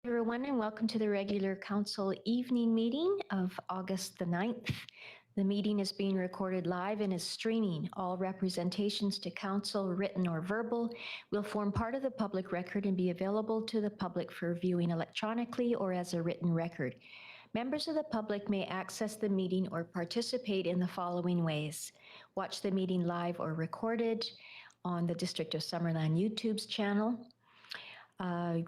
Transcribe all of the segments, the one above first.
Everyone, and welcome to the regular council evening meeting of August the 9th. The meeting is being recorded live and is streaming. All representations to council, written or verbal, will form part of the public record and be available to the public for viewing electronically or as a written record. Members of the public may access the meeting or participate in the following ways. Watch the meeting live or recorded on the District of Summerland YouTube's channel.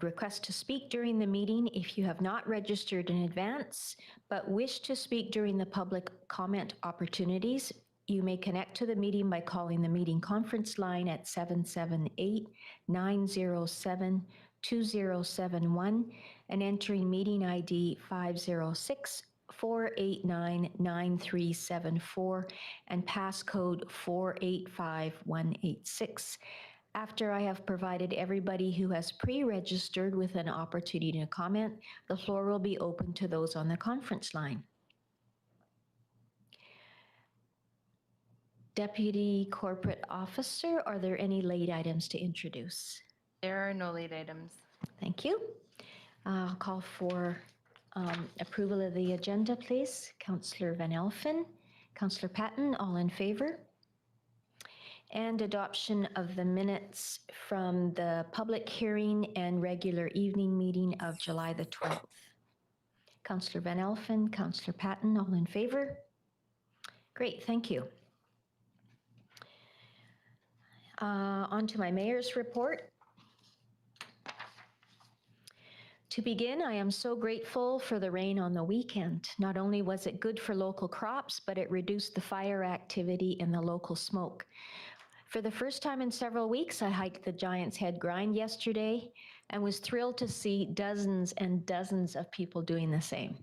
Request to speak during the meeting if you have not registered in advance but wish to speak during the public comment opportunities. You may connect to the meeting by calling the meeting conference line at 778-907-2071 and entering meeting ID 506-489-9374 and passcode 485186. After I have provided everybody who has pre-registered with an opportunity to comment, the floor will be open to those on the conference line. Deputy Corporate Officer, are there any late items to introduce? There are no late items. Thank you. I'll call for approval of the agenda, please. Councillor Van Elfen, Councillor Patton, all in favor? And adoption of the minutes from the public hearing and regular evening meeting of July the 12th. Councillor Van Elfen, Councillor Patton, all in favor? Great, thank you. On to my mayor's report. To begin, I am so grateful for the rain on the weekend. Not only was it good for local crops, but it reduced the fire activity and the local smoke. For the first time in several weeks, I hiked the Giant's Head Grind yesterday and was thrilled to see dozens and dozens of people doing the same.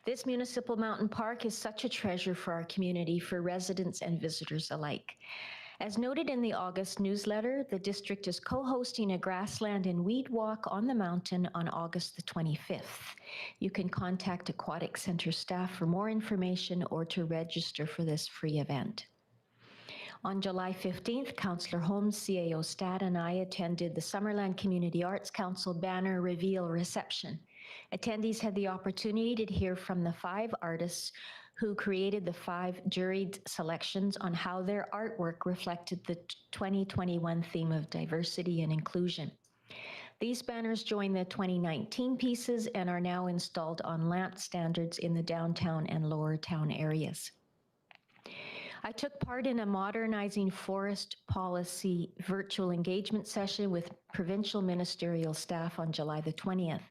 This municipal mountain park is such a treasure for our community, for residents and visitors alike. As noted in the August newsletter, the district is co-hosting a grassland and weed walk on the mountain on August the 25th. You can contact Aquatic Center staff for more information or to register for this free event. On July 15th, Councillor Holmes, CAO Stat, and I attended the Summerland Community Arts Council banner reveal reception. Attendees had the opportunity to hear from the 5 artists who created the 5 juried selections on how their artwork reflected the 2021 theme of diversity and inclusion. These banners join the 2019 pieces and are now installed on lamp standards in the downtown and lower town areas. I took part in a modernizing forest policy virtual engagement session with provincial ministerial staff on July the 20th.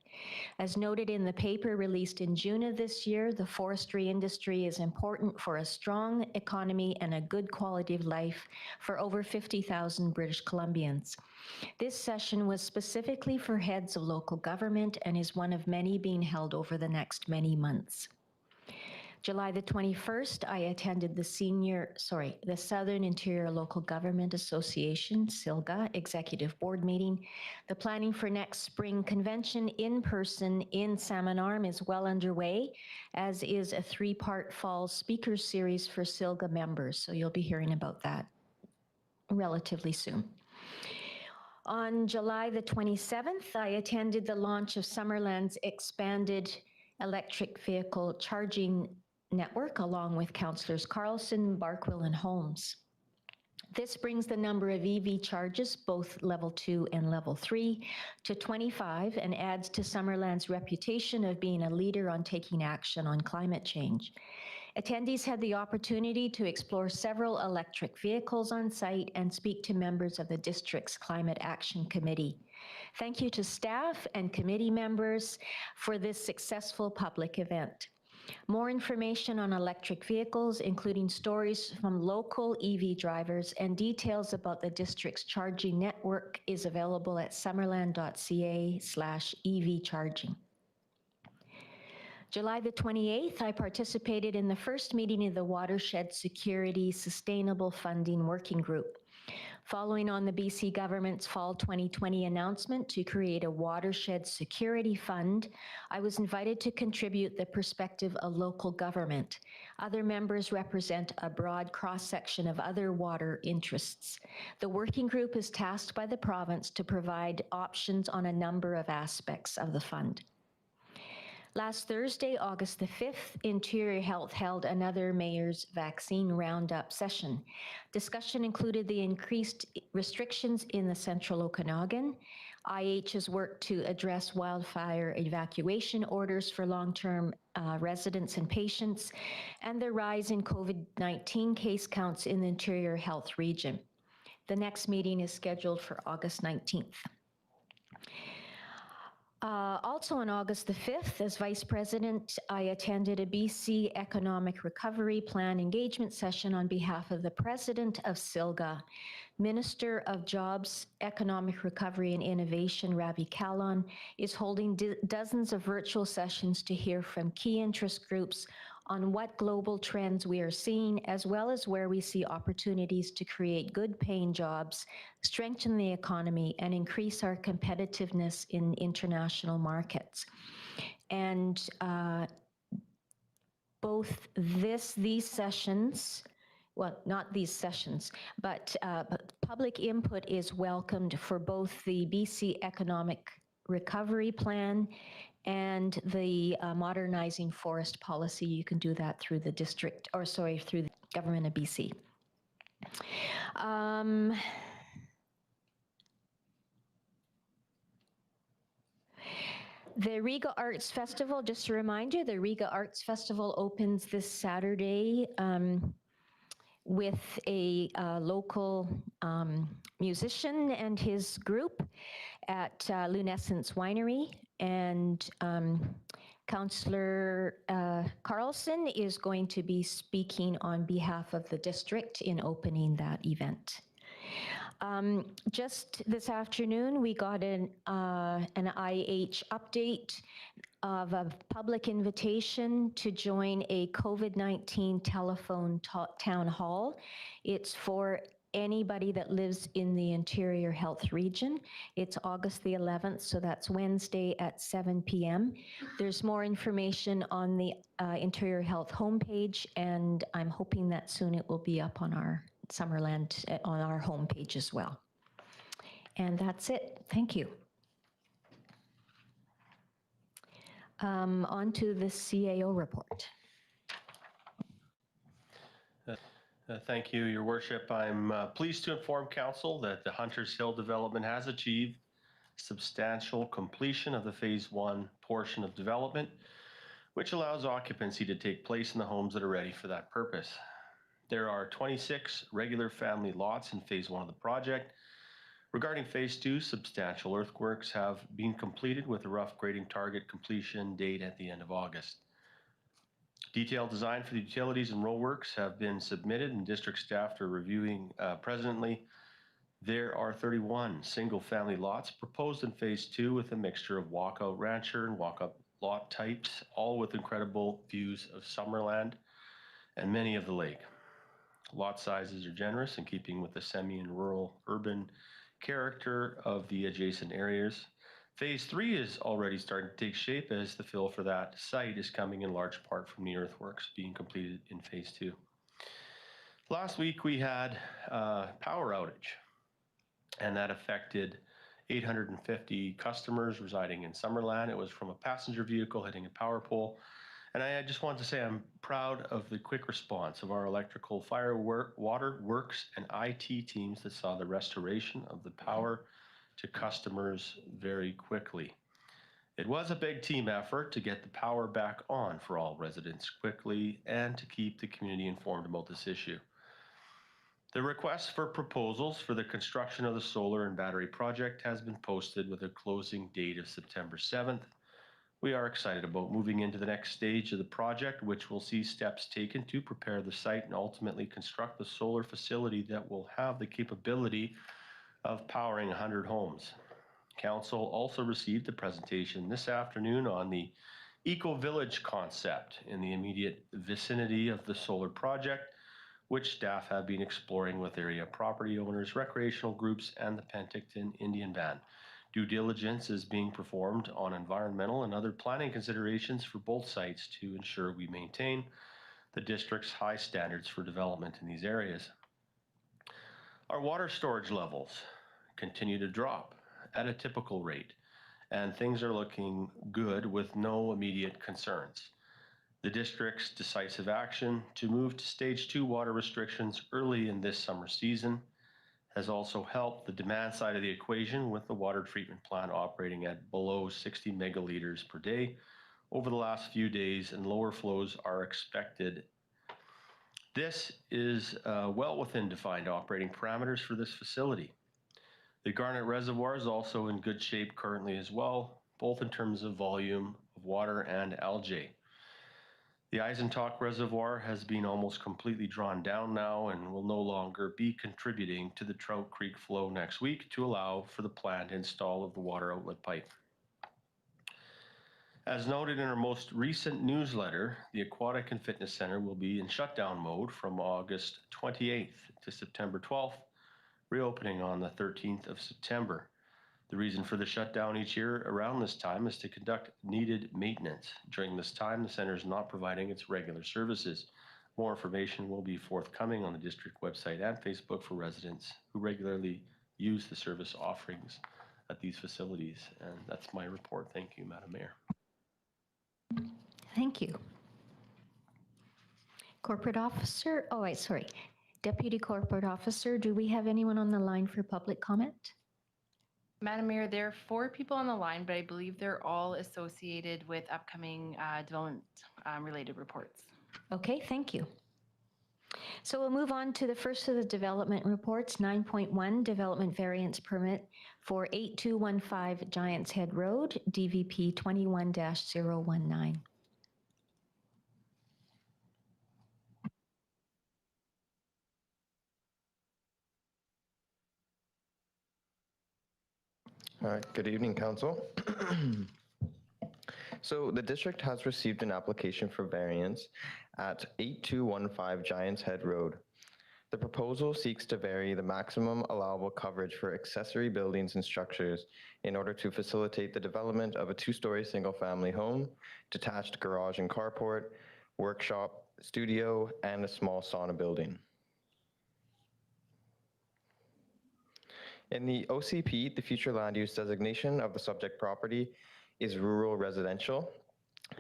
As noted in the paper released in June of this year, the forestry industry is important for a strong economy and a good quality of life for over 50,000 British Columbians. This session was specifically for heads of local government and is one of many being held over the next many months. July the 21st, I attended the Southern Interior Local Government Association, SILGA, Executive Board meeting. The planning for next spring convention in person in Salmon Arm is well underway, as is a 3-part fall speaker series for SILGA members. So you'll be hearing about that relatively soon. On July the 27th, I attended the launch of Summerland's expanded electric vehicle charging network along with Councillors Carlson, Barkwill, and Holmes. This brings the number of EV charges, both level 2 and level 3, to 25 and adds to Summerland's reputation of being a leader on taking action on climate change. Attendees had the opportunity to explore several electric vehicles on site and speak to members of the district's Climate Action Committee. Thank you to staff and committee members for this successful public event. More information on electric vehicles, including stories from local EV drivers and details about the district's charging network, is available at summerland.ca/EV charging. July the 28th, I participated in the first meeting of the Watershed Security Sustainable Funding Working Group. Following on the BC government's fall 2020 announcement to create a watershed security fund, I was invited to contribute the perspective of local government. Other members represent a broad cross-section of other water interests. The working group is tasked by the province to provide options on a number of aspects of the fund. Last Thursday, August the 5th, Interior Health held another Mayor's Vaccine Roundup session. Discussion included the increased restrictions in the central Okanagan, IH's work to address wildfire evacuation orders for long-term residents and patients, and the rise in COVID-19 case counts in the Interior Health region. The next meeting is scheduled for August 19th. Also on August the 5th, as Vice President, I attended a BC Economic Recovery Plan engagement session on behalf of the President of SILGA. Minister of Jobs, Economic Recovery and Innovation, Ravi Kahlon, is holding dozens of virtual sessions to hear from key interest groups on what global trends we are seeing, as well as where we see opportunities to create good-paying jobs, strengthen the economy, and increase our competitiveness in international markets. And both these sessions, well, not these sessions, but public input is welcomed for both the BC Economic Recovery Plan and the modernizing forest policy. You can do that through the district, or sorry, through the government of BC. The Regal Arts Festival, just a reminder, the Regal Arts Festival opens this Saturday with a local musician and his group at Lunescence Winery, and Councillor Carlson is going to be speaking on behalf of the district in opening that event. Just this afternoon, we got an IH update of a public invitation to join a COVID-19 telephone town hall. It's for anybody that lives in the Interior Health region. It's August the 11th, so that's Wednesday at 7 p.m. There's more information on the Interior Health homepage, and I'm hoping that soon it will be up on our Summerland, on our homepage as well. And that's it. Thank you. On to the CAO report. Thank you, Your Worship. I'm pleased to inform Council that the Hunters Hill development has achieved substantial completion of the Phase 1 portion of development, which allows occupancy to take place in the homes that are ready for that purpose. There are 26 regular family lots in Phase 1 of the project. Regarding Phase 2, substantial earthworks have been completed with a rough grading target completion date at the end of August. Detailed design for the utilities and roadworks have been submitted, and district staff are reviewing presently. There are 31 single-family lots proposed in Phase 2 with a mixture of walkout rancher and walkout lot types, all with incredible views of Summerland and many of the lake. Lot sizes are generous in keeping with the semi and rural urban character of the adjacent areas. Phase 3 is already starting to take shape as the fill for that site is coming in large part from the earthworks being completed in Phase 2. Last week we had a power outage, and that affected 850 customers residing in Summerland. It was from a passenger vehicle hitting a power pole. And I just want to say I'm proud of the quick response of our electrical, fire, water, works, and IT teams that saw the restoration of the power to customers very quickly. It was a big team effort to get the power back on for all residents quickly and to keep the community informed about this issue. The request for proposals for the construction of the solar and battery project has been posted with a closing date of September 7th. We are excited about moving into the next stage of the project, which will see steps taken to prepare the site and ultimately construct the solar facility that will have the capability of powering 100 homes. Council also received a presentation this afternoon on the eco-village concept in the immediate vicinity of the solar project, which staff have been exploring with area property owners, recreational groups, and the Penticton Indian Band. Due diligence is being performed on environmental and other planning considerations for both sites to ensure we maintain the district's high standards for development in these areas. Our water storage levels continue to drop at a typical rate, and things are looking good with no immediate concerns. The district's decisive action to move to stage 2 water restrictions early in this summer season has also helped the demand side of the equation, with the water treatment plant operating at below 60 megaliters per day over the last few days, and lower flows are expected. This is well within defined operating parameters for this facility. The Garnet Reservoir is also in good shape currently as well, both in terms of volume of water and algae. The Eisentalk Reservoir has been almost completely drawn down now and will no longer be contributing to the Trout Creek flow next week to allow for the planned install of the water outlet pipe. As noted in our most recent newsletter, the Aquatic and Fitness Center will be in shutdown mode from August 28th to September 12th, reopening on the 13th of September. The reason for the shutdown each year around this time is to conduct needed maintenance. During this time, the center is not providing its regular services. More information will be forthcoming on the district website and Facebook for residents who regularly use the service offerings at these facilities. And that's my report. Thank you, Madam Mayor. Thank you. Corporate Officer, sorry. Deputy Corporate Officer, do we have anyone on the line for public comment? Madam Mayor, there are 4 people on the line, but I believe they're all associated with upcoming development related reports. Okay, thank you. So we'll move on to the first of the development reports, 9.1 Development Variance Permit for 8215 Giants Head Road, DVP 21-019. Good evening, Council. So the district has received an application for variance at 8215 Giants Head Road. The proposal seeks to vary the maximum allowable coverage for accessory buildings and structures in order to facilitate the development of a 2-story single-family home, detached garage and carport, workshop, studio, and a small sauna building. In the OCP, the future land use designation of the subject property is rural residential,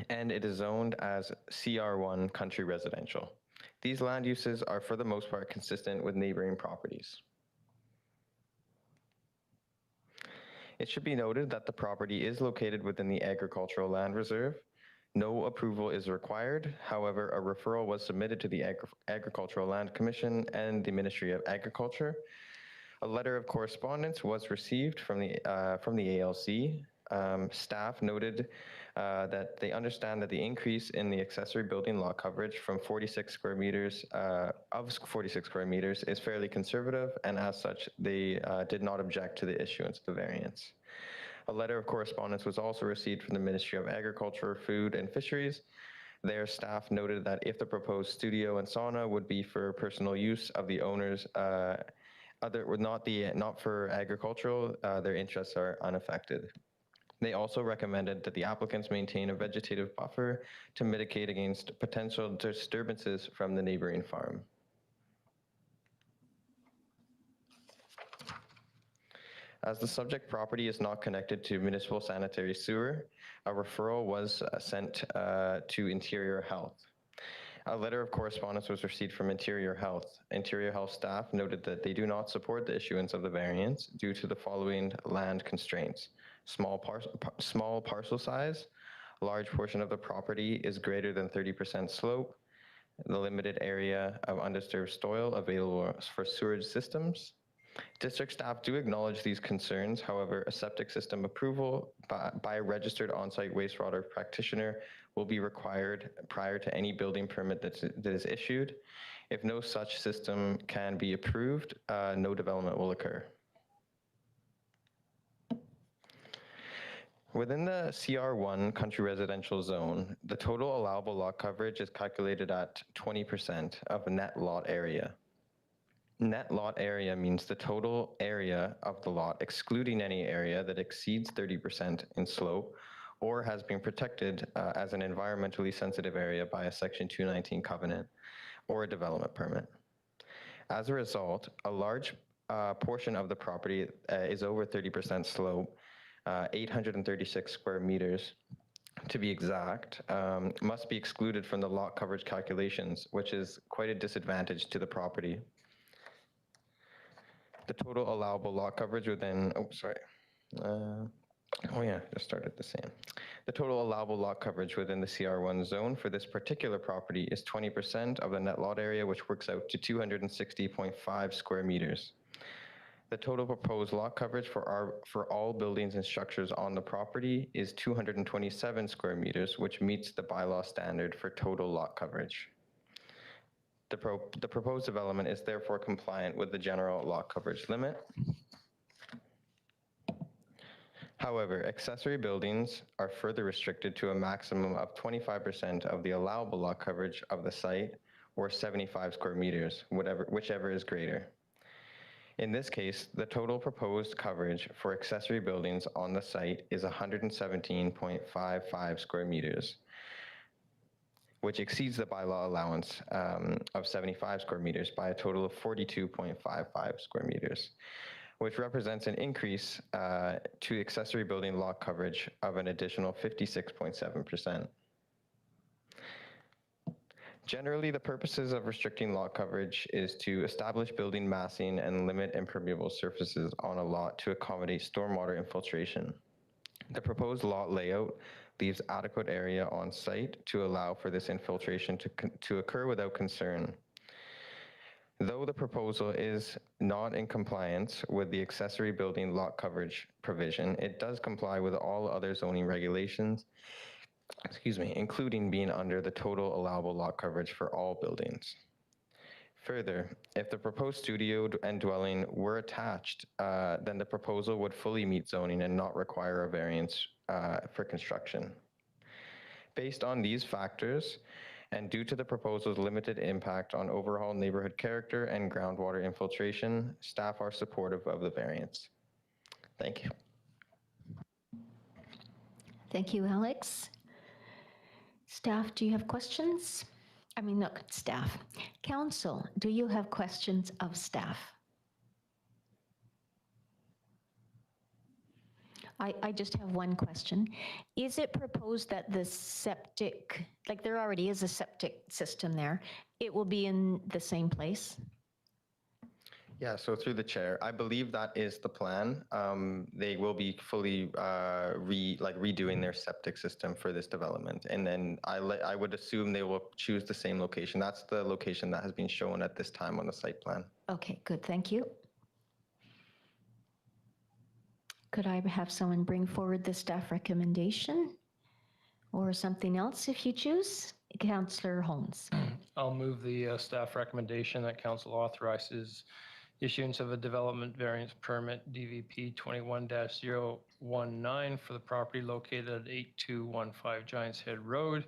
and it is zoned as CR1 country residential. These land uses are for the most part consistent with neighboring properties. It should be noted that the property is located within the agricultural land reserve. No approval is required. However, a referral was submitted to the Agricultural Land Commission and the Ministry of Agriculture. A letter of correspondence was received from the ALC. Staff noted that they understand that the increase in the accessory building lot coverage from 46 square meters is fairly conservative, and as such, they did not object to the issuance of the variance. A letter of correspondence was also received from the Ministry of Agriculture, Food and Fisheries. Their staff noted that if the proposed studio and sauna would be for personal use of the owners, not for agricultural, their interests are unaffected. They also recommended that the applicants maintain a vegetative buffer to mitigate against potential disturbances from the neighboring farm. As the subject property is not connected to municipal sanitary sewer, a referral was sent to Interior Health. A letter of correspondence was received from Interior Health. Interior Health staff noted that they do not support the issuance of the variance due to the following land constraints: small parcel size, large portion of the property is greater than 30% slope, the limited area of undisturbed soil available for sewage systems. District staff do acknowledge these concerns. However, a septic system approval by a registered on-site wastewater practitioner will be required prior to any building permit that is issued. If no such system can be approved, no development will occur. Within the CR1 country residential zone, the total allowable lot coverage is calculated at 20% of net lot area. Net lot area means the total area of the lot, excluding any area that exceeds 30% in slope or has been protected as an environmentally sensitive area by a Section 219 covenant or a development permit. As a result, a large portion of the property is over 30% slope, 836 square meters to be exact, must be excluded from the lot coverage calculations, which is quite a disadvantage to the property. The total allowable lot coverage within, just started the same. The total allowable lot coverage within the CR1 zone for this particular property is 20% of the net lot area, which works out to 260.5 square meters. The total proposed lot coverage for all buildings and structures on the property is 227 square meters, which meets the bylaw standard for total lot coverage. The proposed development is therefore compliant with the general lot coverage limit. However, accessory buildings are further restricted to a maximum of 25% of the allowable lot coverage of the site, or 75 square meters, whichever is greater. In this case, the total proposed coverage for accessory buildings on the site is 117.55 square meters, which exceeds the bylaw allowance of 75 square meters by a total of 42.55 square meters, which represents an increase to accessory building lot coverage of an additional 56.7%. Generally, the purposes of restricting lot coverage is to establish building massing and limit impermeable surfaces on a lot to accommodate stormwater infiltration. The proposed lot layout leaves adequate area on site to allow for this infiltration to occur without concern. Though the proposal is not in compliance with the accessory building lot coverage provision, it does comply with all other zoning regulations, including being under the total allowable lot coverage for all buildings. Further, if the proposed studio and dwelling were attached, then the proposal would fully meet zoning and not require a variance for construction. Based on these factors, and due to the proposal's limited impact on overall neighborhood character and groundwater infiltration, staff are supportive of the variance. Thank you. Thank you, Alex. Staff, do you have questions? I mean, not staff. Council, do you have questions of staff? I just have one question. Is it proposed that the septic, like there already is a septic system there, it will be in the same place? Yeah, so through the chair, I believe that is the plan. They will be fully redoing their septic system for this development. And then I would assume they will choose the same location. That's the location that has been shown at this time on the site plan. Okay, good, thank you. Could I have someone bring forward the staff recommendation or something else if you choose? Councillor Holmes. I'll move the staff recommendation that council authorizes issuance of a development variance permit DVP 21-019 for the property located at 8215 Giants Head Road,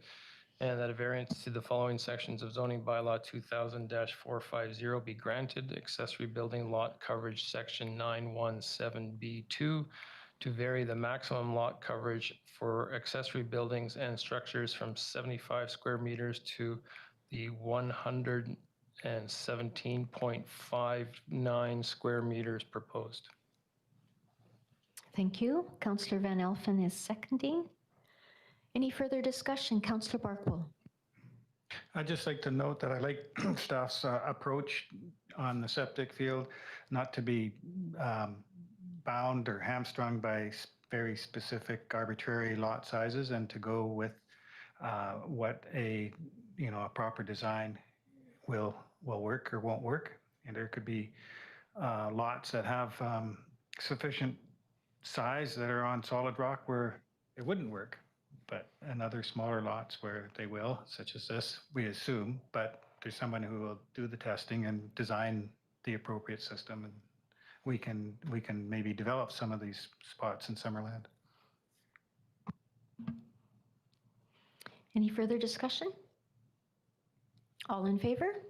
and that a variance to the following sections of zoning bylaw 2000-450 be granted. Accessory building lot coverage section 917B2 to vary the maximum lot coverage for accessory buildings and structures from 75 square meters to the 117.59 square meters proposed. Thank you. Councillor Van Elfen is seconding. Any further discussion? Councillor Barkwell. I'd just like to note that I like staff's approach on the septic field, not to be bound or hamstrung by very specific arbitrary lot sizes, and to go with what a proper design will work or won't work. And there could be lots that have sufficient size that are on solid rock where it wouldn't work, and other smaller lots where they will, such as this, we assume, but there's someone who will do the testing and design the appropriate system, and we can maybe develop some of these spots in Summerland. Any further discussion? All in favor?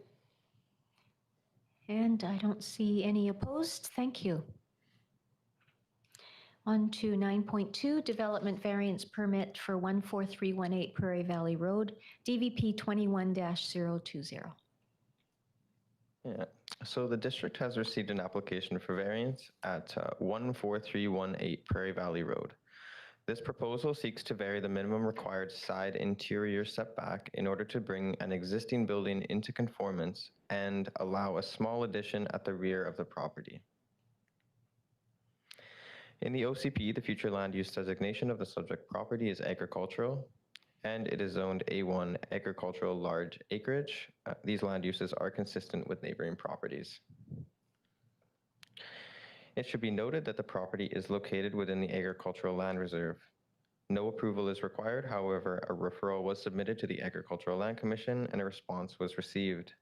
And I don't see any opposed. Thank you. On to 9.2, development variance permit for 14318 Prairie Valley Road, DVP 21-020. Yeah, so the district has received an application for variance at 14318 Prairie Valley Road. This proposal seeks to vary the minimum required side interior setback in order to bring an existing building into conformance and allow a small addition at the rear of the property. In the OCP, the future land use designation of the subject property is agricultural, and it is zoned A1 agricultural large acreage. These land uses are consistent with neighboring properties. It should be noted that the property is located within the agricultural land reserve. No approval is required. However, a referral was submitted to the Agricultural Land Commission and a response was received.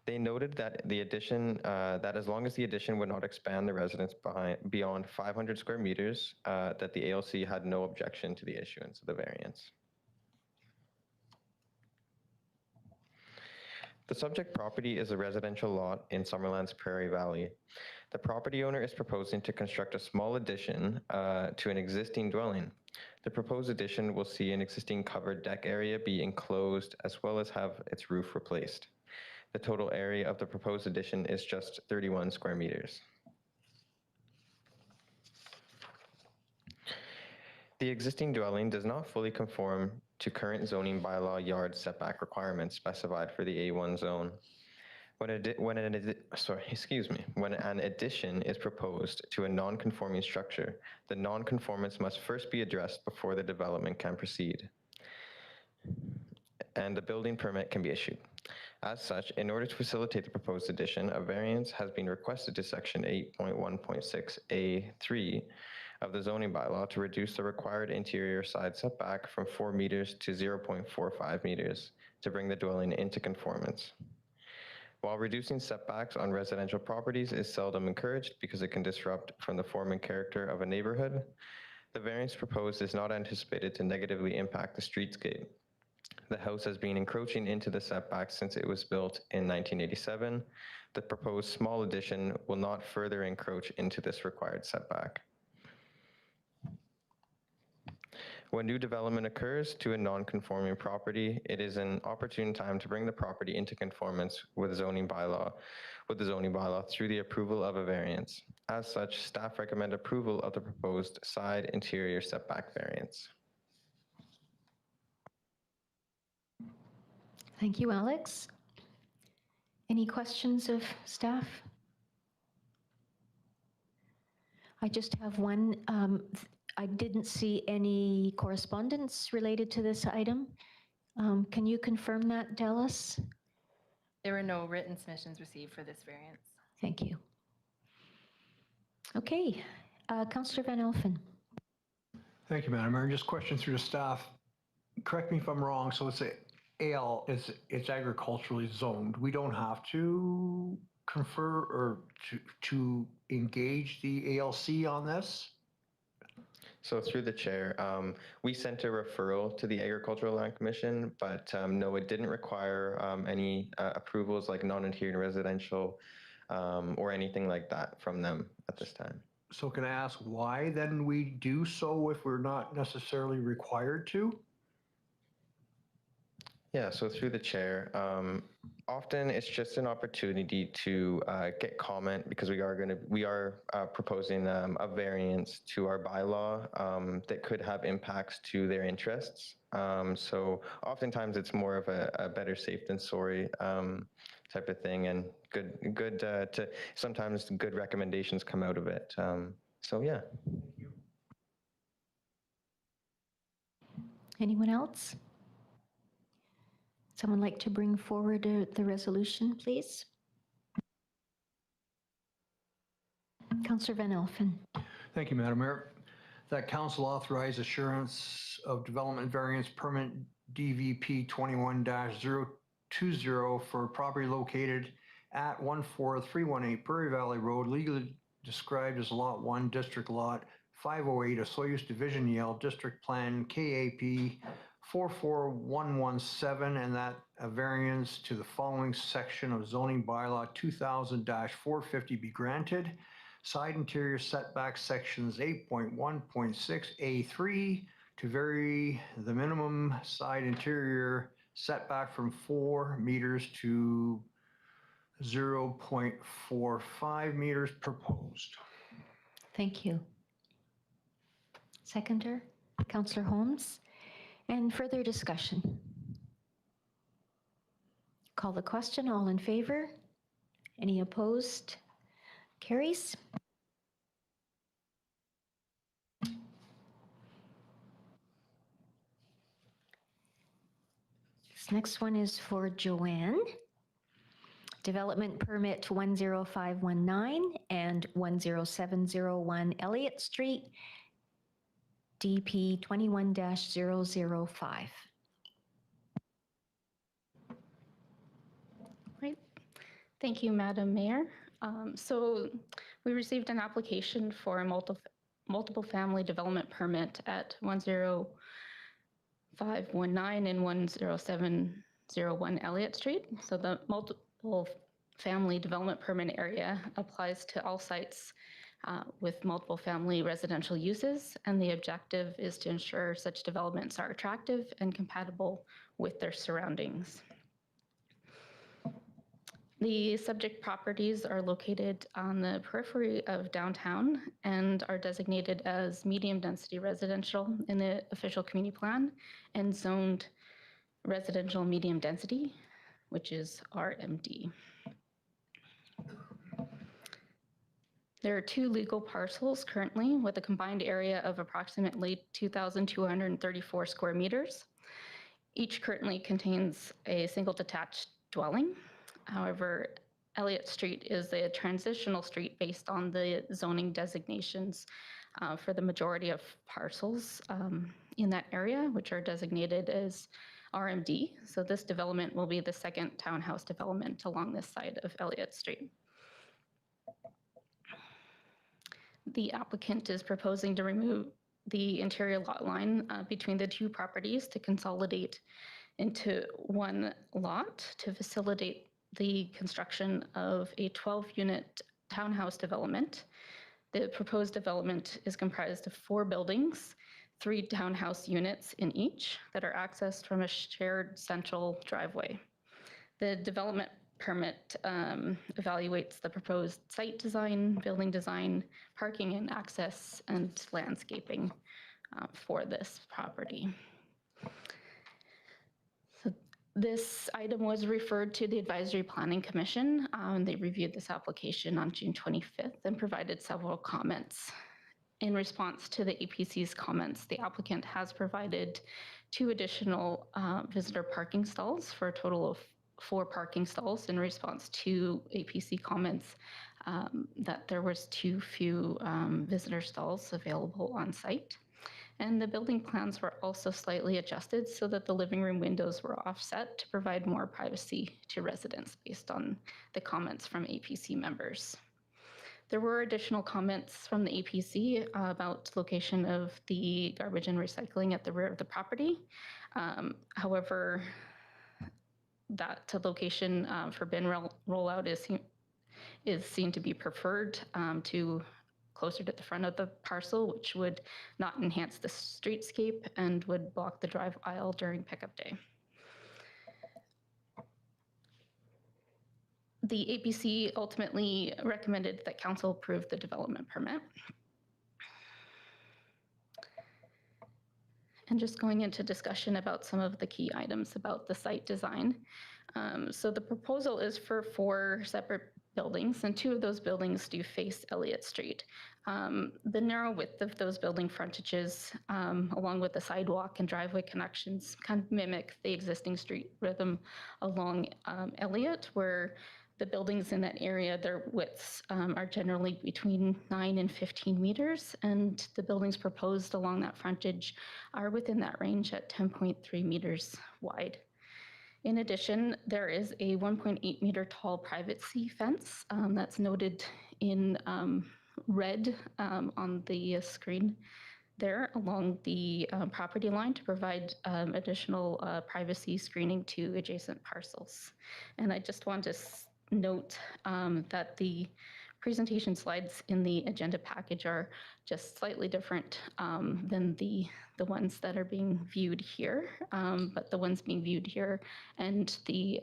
They noted that that as long as the addition would not expand the residence beyond 500 square meters, that the ALC had no objection to the issuance of the variance. The subject property is a residential lot in Summerland's Prairie Valley. The property owner is proposing to construct a small addition to an existing dwelling. The proposed addition will see an existing covered deck area be enclosed as well as have its roof replaced. The total area of the proposed addition is just 31 square meters. The existing dwelling does not fully conform to current zoning bylaw yard setback requirements specified for the A1 zone. When an addition is proposed to a non-conforming structure, the non-conformance must first be addressed before the development can proceed, and the building permit can be issued. As such, in order to facilitate the proposed addition, a variance has been requested to section 8.1.6A3 of the zoning bylaw to reduce the required interior side setback from 4 meters to 0.45 meters to bring the dwelling into conformance. While reducing setbacks on residential properties is seldom encouraged because it can disrupt from the form and character of a neighborhood, the variance proposed is not anticipated to negatively impact the streetscape. The house has been encroaching into the setback since it was built in 1987. The proposed small addition will not further encroach into this required setback. When new development occurs to a non-conforming property, it is an opportune time to bring the property into conformance with the zoning bylaw through the approval of a variance. As such, staff recommend approval of the proposed side interior setback variance. Thank you, Alex. Any questions of staff? I just have one. I didn't see any correspondence related to this item. Can you confirm that, Dallas? There were no written submissions received for this variance. Thank you. Okay, Councillor Van Elfen. Thank you, Madam Mayor. Just question through the staff. Correct me if I'm wrong. So it's AL, it's agriculturally zoned. We don't have to confer or to engage the ALC on this? So through the chair, we sent a referral to the Agricultural Land Commission, but no, it didn't require any approvals like non-adherent residential or anything like that from them at this time. So can I ask why then we do so if we're not necessarily required to? Yeah, so through the chair, often it's just an opportunity to get comment because we are proposing a variance to our bylaw that could have impacts to their interests. So oftentimes it's more of a better safe than sorry type of thing, and good to sometimes good recommendations come out of it. So yeah. Anyone else? Someone like to bring forward the resolution, please? Councillor Van Elfen. Thank you, Madam Mayor. That council authorize assurance of development variance permit DVP 21-020 for property located at 14318 Prairie Valley Road, legally described as Lot 1, District Lot 508, Osoyoos Division Yale, District Plan KAP 44117, and that a variance to the following section of zoning bylaw 2000-450 be granted. Side interior setback sections 8.1.6A3 to vary the minimum side interior setback from 4 meters to 0.45 meters proposed. Thank you. Is Seconder, Councillor Holmes. And further discussion? Call the question. All in favor? Any opposed? Carries. This next one is for Joanne. Development permit 10519 and 10701 Elliott Street, DP 21-005. Right. Thank you, Madam Mayor. So we received an application for a multiple family development permit at 10519 and 10701 Elliott Street. So the multiple family development permit area applies to all sites with multiple family residential uses, and the objective is to ensure such developments are attractive and compatible with their surroundings. The subject properties are located on the periphery of downtown and are designated as medium density residential in the official community plan and zoned residential medium density, which is RMD. There are 2 legal parcels currently with a combined area of approximately 2,234 square meters. Each currently contains a single detached dwelling. However, Elliott Street is a transitional street based on the zoning designations for the majority of parcels in that area, which are designated as RMD. So this development will be the second townhouse development along this side of Elliott Street. The applicant is proposing to remove the interior lot line between the 2 properties to consolidate into one lot to facilitate the construction of a 12-unit townhouse development. The proposed development is comprised of 4 buildings, 3 townhouse units in each that are accessed from a shared central driveway. The development permit evaluates the proposed site design, building design, parking and access, and landscaping for this property. This item was referred to the Advisory Planning Commission. They reviewed this application on June 25th and provided several comments. In response to the APC's comments, the applicant has provided 2 additional visitor parking stalls for a total of 4 parking stalls in response to APC comments that there was too few visitor stalls available on site. And the building plans were also slightly adjusted so that the living room windows were offset to provide more privacy to residents based on the comments from APC members. There were additional comments from the APC about location of the garbage and recycling at the rear of the property. However, that location for bin rollout is seen to be preferred to closer to the front of the parcel, which would not enhance the streetscape and would block the drive aisle during pickup day. The APC ultimately recommended that council approve the development permit. And just going into discussion about some of the key items about the site design. So the proposal is for 4 separate buildings, and 2 of those buildings do face Elliott Street. The narrow width of those building frontages, along with the sidewalk and driveway connections, kind of mimic the existing street rhythm along Elliott, where the buildings in that area, their widths are generally between 9 and 15 meters, and the buildings proposed along that frontage are within that range at 10.3 meters wide. In addition, there is a 1.8 meter tall privacy fence that's noted in red on the screen there along the property line to provide additional privacy screening to adjacent parcels. And I just want to note that the presentation slides in the agenda package are just slightly different than the ones that are being viewed here, but the ones being viewed here and the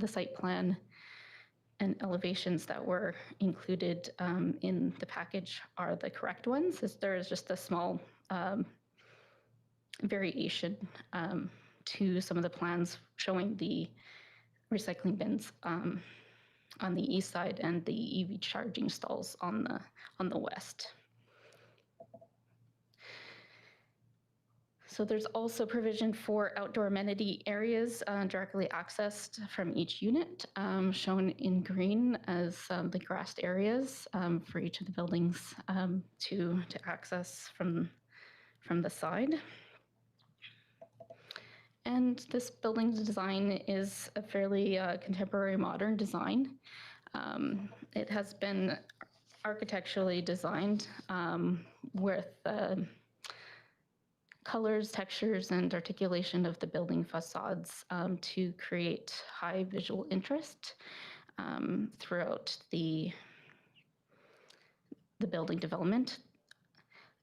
site plan and elevations that were included in the package are the correct ones, as there is just a small variation to some of the plans showing the recycling bins on the east side and the EV charging stalls on the west. So there's also provision for outdoor amenity areas directly accessed from each unit, shown in green as the grassed areas for each of the buildings to access from the side. And this building's design is a fairly contemporary modern design. It has been architecturally designed with colors, textures, and articulation of the building facades to create high visual interest throughout the building development.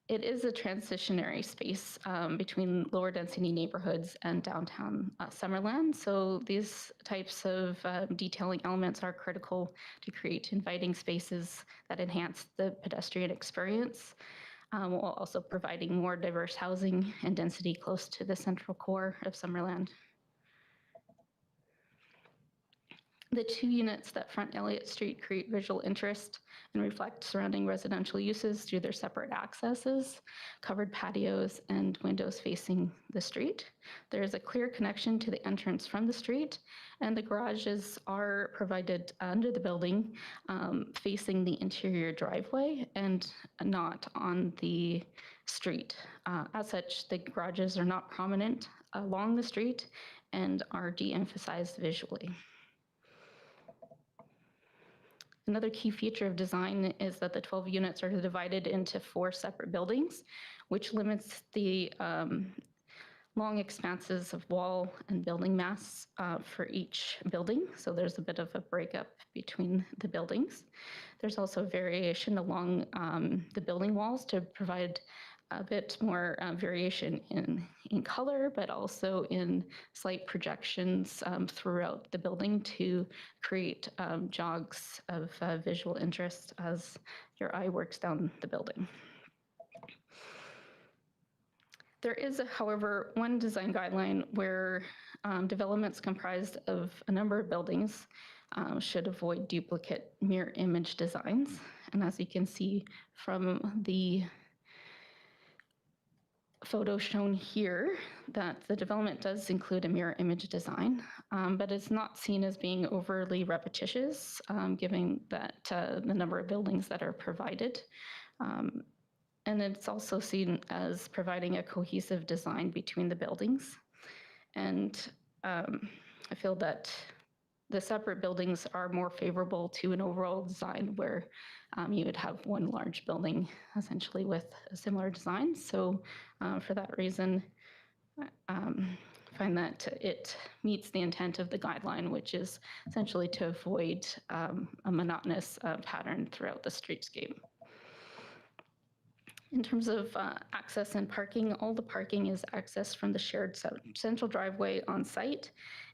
It is a transitionary space between lower density neighborhoods and downtown Summerland. So these types of detailing elements are critical to create inviting spaces that enhance the pedestrian experience, while also providing more diverse housing and density close to the central core of Summerland. The 2 units that front Elliott Street create visual interest and reflect surrounding residential uses through their separate accesses, covered patios, and windows facing the street. There is a clear connection to the entrance from the street, and the garages are provided under the building facing the interior driveway and not on the street. As such, the garages are not prominent along the street and are de-emphasized visually. Another key feature of design is that the 12 units are divided into 4 separate buildings, which limits the long expanses of wall and building mass for each building. So there's a bit of a breakup between the buildings. There's also variation along the building walls to provide a bit more variation in color, but also in slight projections throughout the building to create jogs of visual interest as your eye works down the building. There is, however, one design guideline where developments comprised of a number of buildings should avoid duplicate mirror image designs. And as you can see from the photo shown here, that the development does include a mirror image design, but it's not seen as being overly repetitious, given that the number of buildings that are provided. And it's also seen as providing a cohesive design between the buildings. And I feel that the separate buildings are more favorable to an overall design where you would have one large building essentially with a similar design. So for that reason, I find that it meets the intent of the guideline, which is essentially to avoid a monotonous pattern throughout the streetscape. In terms of access and parking, all the parking is accessed from the shared central driveway on site,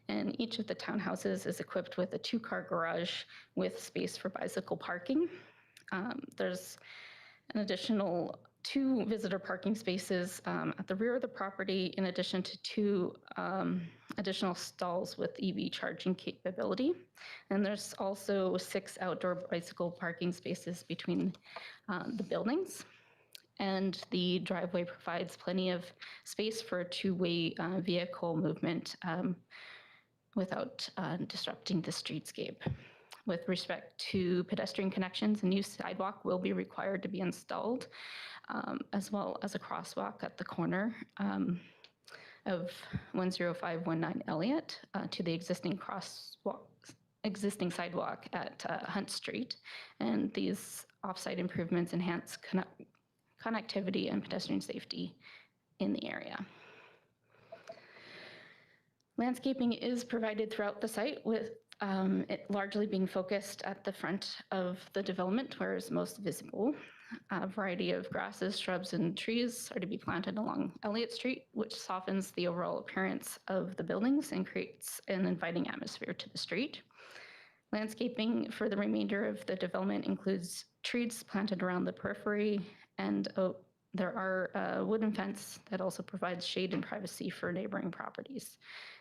and each of the townhouses is equipped with a 2-car garage with space for bicycle parking. There's an additional 2 visitor parking spaces at the rear of the property, in addition to 2 additional stalls with EV charging capability. And there's also 6 outdoor bicycle parking spaces between the buildings. And the driveway provides plenty of space for a 2-way vehicle movement without disrupting the streetscape. With respect to pedestrian connections, a new sidewalk will be required to be installed, as well as a crosswalk at the corner of 10519 Elliott to the existing sidewalk at Hunt Street. And these offsite improvements enhance connectivity and pedestrian safety in the area. Landscaping is provided throughout the site, with it largely being focused at the front of the development where it's most visible. A variety of grasses, shrubs, and trees are to be planted along Elliott Street, which softens the overall appearance of the buildings and creates an inviting atmosphere to the street. Landscaping for the remainder of the development includes trees planted around the periphery, and there are a wooden fence that also provides shade and privacy for neighboring properties.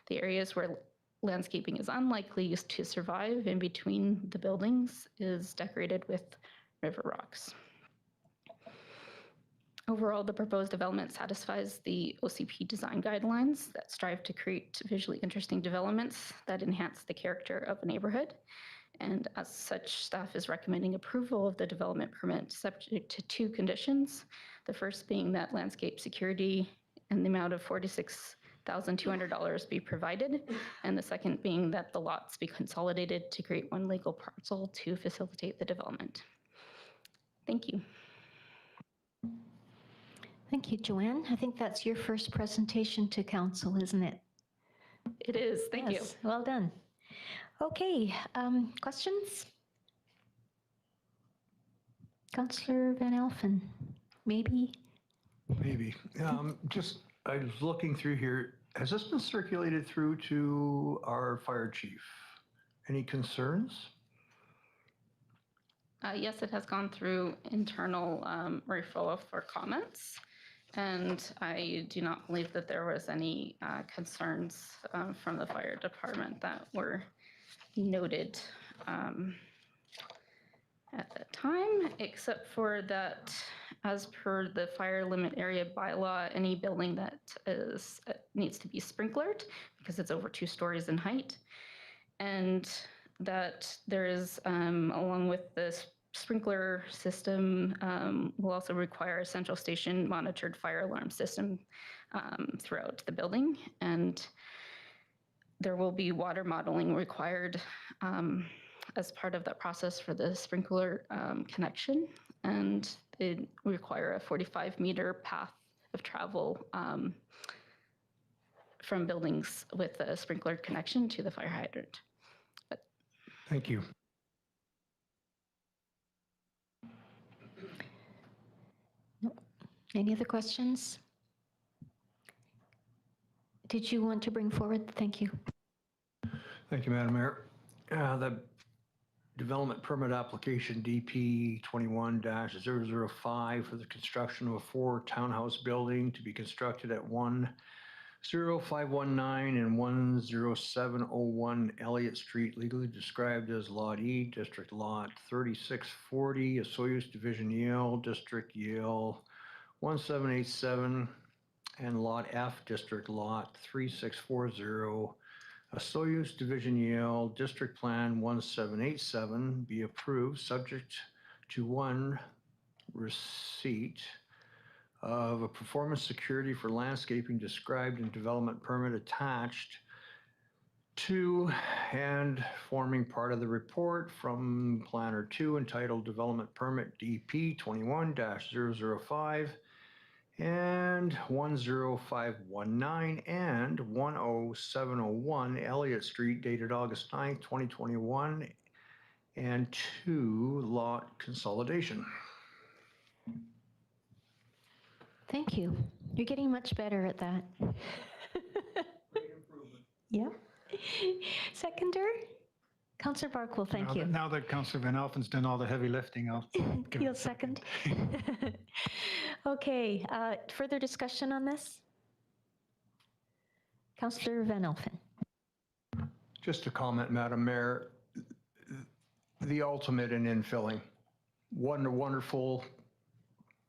The areas where landscaping is unlikely to survive in between the buildings is decorated with river rocks. Overall, the proposed development satisfies the OCP design guidelines that strive to create visually interesting developments that enhance the character of a neighborhood. And as such, staff is recommending approval of the development permit subject to 2 conditions. The first being that landscape security in the amount of $46,200 be provided, and the second being that the lots be consolidated to create 1 legal parcel to facilitate the development. Thank you. Thank you, Joanne. I think that's your first presentation to council, isn't it? It is. Thank you. Yes, well done. Okay, questions? Councillor Van Elfen, maybe? Maybe. Just, I was looking through here. Has this been circulated through to our fire chief? Any concerns? Yes, it has gone through internal referral for comments, and I do not believe that there was any concerns from the fire department that were noted at that time, except for that, as per the fire limit area bylaw, any building that is needs to be sprinklered because it's over 2 stories in height, and that there is, along with this sprinkler system, will also require a central station monitored fire alarm system throughout the building, and there will be water modeling required as part of that process for the sprinkler connection, and it require a 45-meter path of travel from buildings with a sprinkler connection to the fire hydrant. Thank you. Any other questions? Did you want to bring forward? Thank you. Thank you, Madam Mayor. The development permit application DP 21-005 for the construction of a 4 townhouse building to be constructed at 10519 and 10701 Elliott Street, legally described as Lot E, District Lot 3640, Osoyoos Division Yale, District Yale 1787, and Lot F, District Lot 3640, Osoyoos Division Yale, District Plan 1787, be approved, subject to 1, receipt of a performance security for landscaping described in development permit attached to and forming part of the report from Planner 2 entitled Development Permit DP 21-005 and 10519 and 10701 Elliott Street dated August 9th, 2021, and 2 lot consolidation. Thank you. You're getting much better at that. Yeah. Seconder? Councillor Barkwell, thank you. Now that Councillor Van Elfen's done all the heavy lifting, I'll give it You'll a second. Okay, further discussion on this? Councillor Van Elfen. Just a comment, Madam Mayor. The ultimate in infilling. Wonderful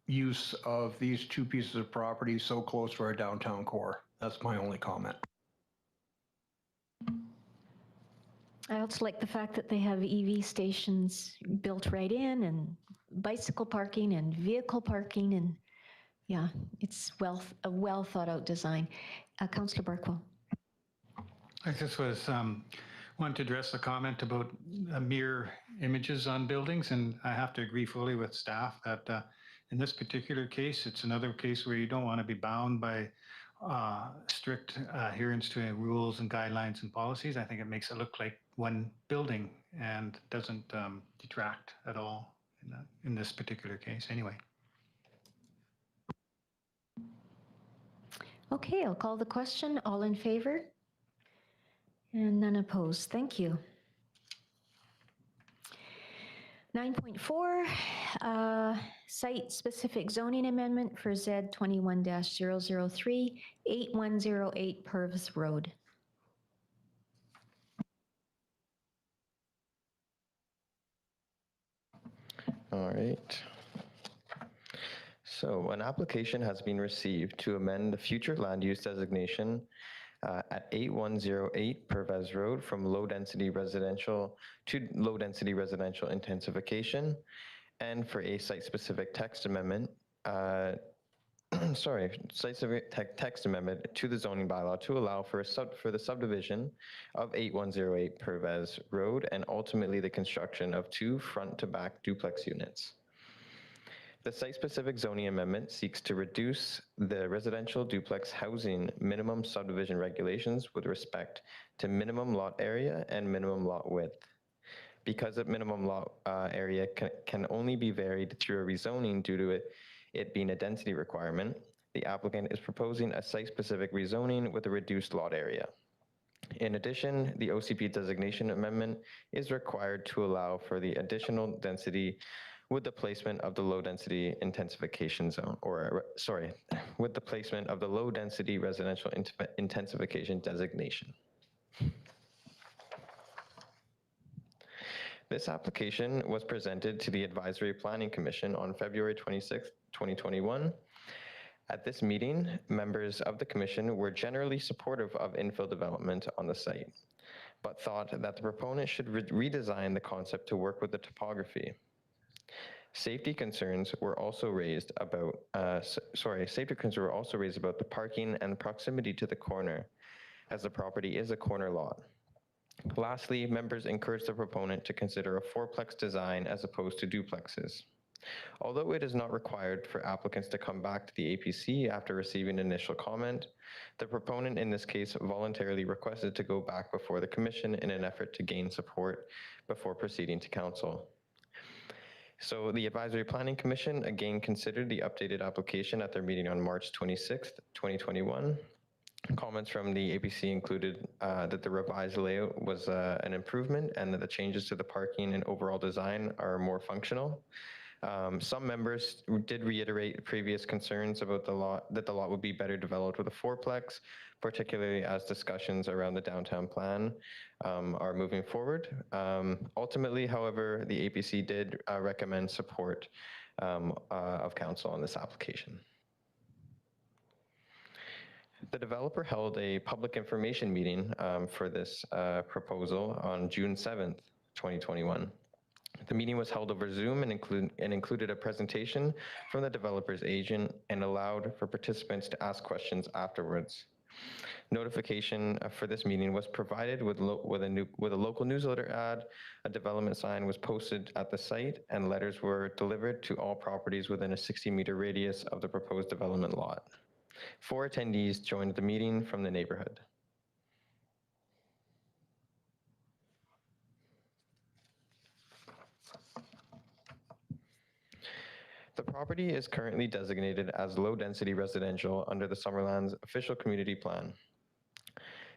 use of these 2 pieces of property so close to our downtown core. That's my only comment. I also like the fact that they have EV stations built right in, and bicycle parking and vehicle parking, and yeah, it's a well thought out design. Councillor Barkwell. I just wanted to address the comment about mirror images on buildings, and I have to agree fully with staff that in this particular case, it's another case where you don't want to be bound by strict adherence to rules and guidelines and policies. I think it makes it look like one building and doesn't detract at all in this particular case anyway. Okay, I'll call the question. All in favor? And none opposed. Thank you. 9.4, site-specific zoning amendment for Z 21-003, 8108 Purvis Road. All right. So an application has been received to amend the future land use designation at 8108 Pervez Road from low-density residential to low-density residential intensification, and for a site-specific text amendment, site-specific text amendment to the zoning bylaw to allow for the subdivision of 8108 Pervez Road and ultimately the construction of 2 front-to-back duplex units. The site-specific zoning amendment seeks to reduce the residential duplex housing minimum subdivision regulations with respect to minimum lot area and minimum lot width. Because the minimum lot area can only be varied through a rezoning due to it being a density requirement, the applicant is proposing a site-specific rezoning with a reduced lot area. In addition, the OCP designation amendment is required to allow for the additional density with the placement of the low-density intensification zone, with the placement of the low-density residential intensification designation. This application was presented to the Advisory Planning Commission on February 26, 2021. At this meeting, members of the commission were generally supportive of infill development on the site, but thought that the proponent should redesign the concept to work with the topography. Safety concerns were also raised about the parking and proximity to the corner, as the property is a corner lot. Lastly, members encouraged the proponent to consider a fourplex design as opposed to duplexes. Although it is not required for applicants to come back to the APC after receiving initial comment, the proponent in this case voluntarily requested to go back before the commission in an effort to gain support before proceeding to council. So the Advisory Planning Commission again considered the updated application at their meeting on March 26th, 2021. Comments from the APC included that the revised layout was an improvement and that the changes to the parking and overall design are more functional. Some members did reiterate previous concerns about that the lot would be better developed with a fourplex, particularly as discussions around the downtown plan are moving forward. Ultimately, however, the APC did recommend support of council on this application. The developer held a public information meeting for this proposal on June 7th, 2021. The meeting was held over Zoom and included a presentation from the developer's agent and allowed for participants to ask questions afterwards. Notification for this meeting was provided with a local newsletter ad, a development sign was posted at the site, and letters were delivered to all properties within a 60-meter radius of the proposed development lot. 4 attendees joined the meeting from the neighborhood. The property is currently designated as low-density residential under the Summerland's official community plan.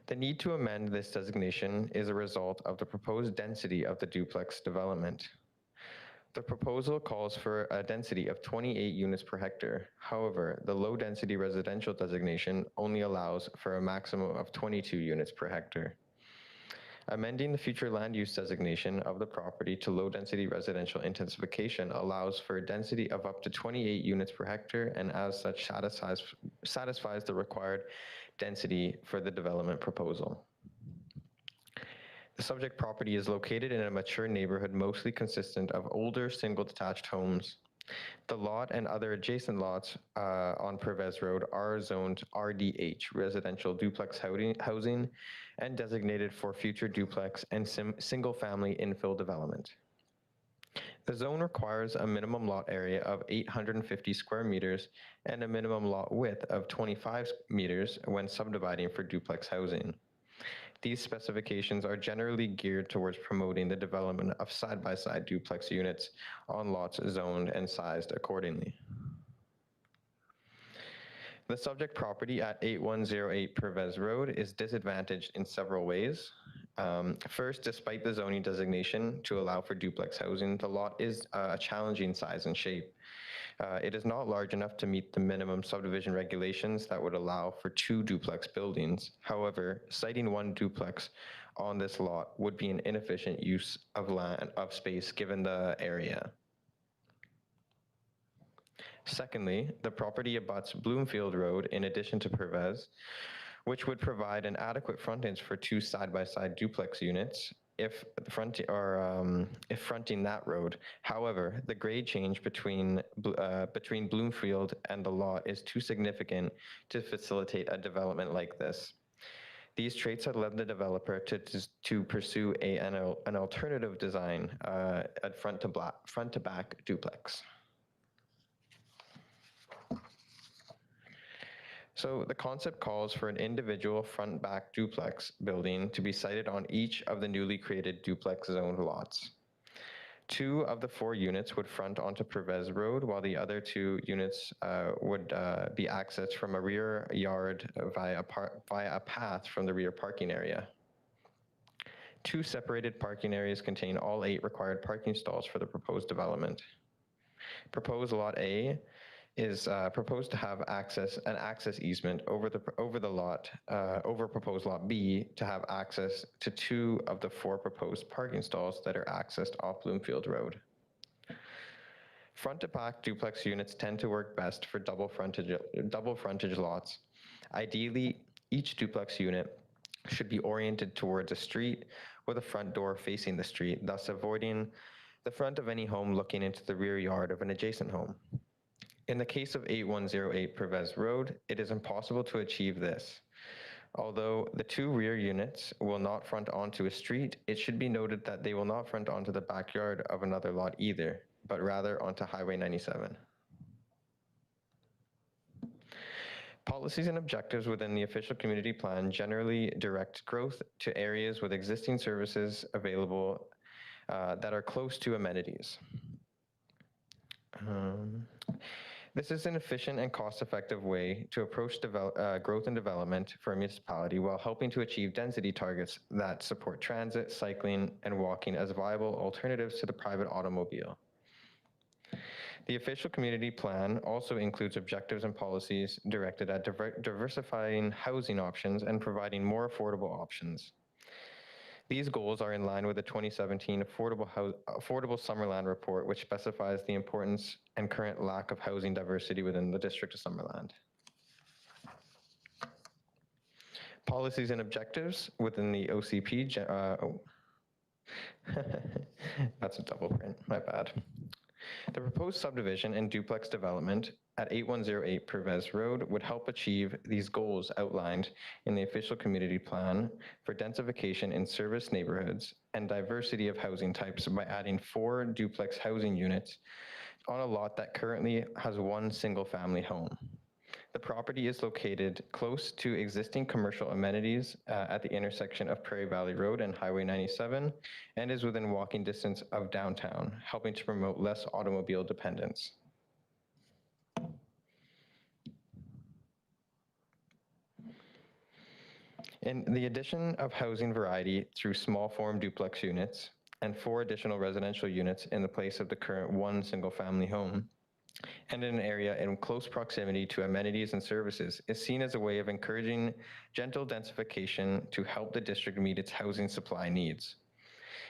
The need to amend this designation is a result of the proposed density of the duplex development. The proposal calls for a density of 28 units per hectare. However, the low-density residential designation only allows for a maximum of 22 units per hectare. Amending the future land use designation of the property to low-density residential intensification allows for a density of up to 28 units per hectare and as such satisfies the required density for the development proposal. The subject property is located in a mature neighborhood mostly consistent of older single detached homes. The lot and other adjacent lots on Pervez Road are zoned RDH, residential duplex housing, and designated for future duplex and single-family infill development. The zone requires a minimum lot area of 850 square meters and a minimum lot width of 25 meters when subdividing for duplex housing. These specifications are generally geared towards promoting the development of side-by-side duplex units on lots zoned and sized accordingly. The subject property at 8108 Pervez Road is disadvantaged in several ways. First, despite the zoning designation to allow for duplex housing, the lot is a challenging size and shape. It is not large enough to meet the minimum subdivision regulations that would allow for 2 duplex buildings. However, siting 1 duplex on this lot would be an inefficient use of space given the area. Secondly, the property abuts Bloomfield Road in addition to Pervez, which would provide an adequate frontage for 2 side-by-side duplex units if fronting that road. However, the grade change between Bloomfield and the lot is too significant to facilitate a development like this. These traits have led the developer to pursue an alternative design, a front-to-back duplex. So the concept calls for an individual front-back duplex building to be sited on each of the newly created duplex zoned lots. 2 of the 4 units would front onto Pervez Road, while the other 2 units would be accessed from a rear yard via a path from the rear parking area. 2 separated parking areas contain all 8 required parking stalls for the proposed development. Proposed Lot A is proposed to have an access easement over proposed Lot B to have access to 2 of the 4 proposed parking stalls that are accessed off Bloomfield Road. Front-to-back duplex units tend to work best for double frontage lots. Ideally, each duplex unit should be oriented towards a street with a front door facing the street, thus avoiding the front of any home looking into the rear yard of an adjacent home. In the case of 8108 Pervez Road, it is impossible to achieve this. Although the 2 rear units will not front onto a street, it should be noted that they will not front onto the backyard of another lot either, but rather onto Highway 97. Policies and objectives within the official community plan generally direct growth to areas with existing services available that are close to amenities. This is an efficient and cost-effective way to approach growth and development for a municipality while helping to achieve density targets that support transit, cycling, and walking as viable alternatives to the private automobile. The official community plan also includes objectives and policies directed at diversifying housing options and providing more affordable options. These goals are in line with the 2017 Affordable Summerland report, which specifies the importance and current lack of housing diversity within the District of Summerland. Policies and objectives within the OCP. That's a double print, my bad. The proposed subdivision and duplex development at 8108 Pervez Road would help achieve these goals outlined in the official community plan for densification in service neighborhoods and diversity of housing types by adding 4 duplex housing units on a lot that currently has 1 single-family home. The property is located close to existing commercial amenities at the intersection of Prairie Valley Road and Highway 97 and is within walking distance of downtown, helping to promote less automobile dependence. In the addition of housing variety through small form duplex units and 4 additional residential units in the place of the current 1 single family home, and in an area in close proximity to amenities and services is seen as a way of encouraging gentle densification to help the district meet its housing supply needs.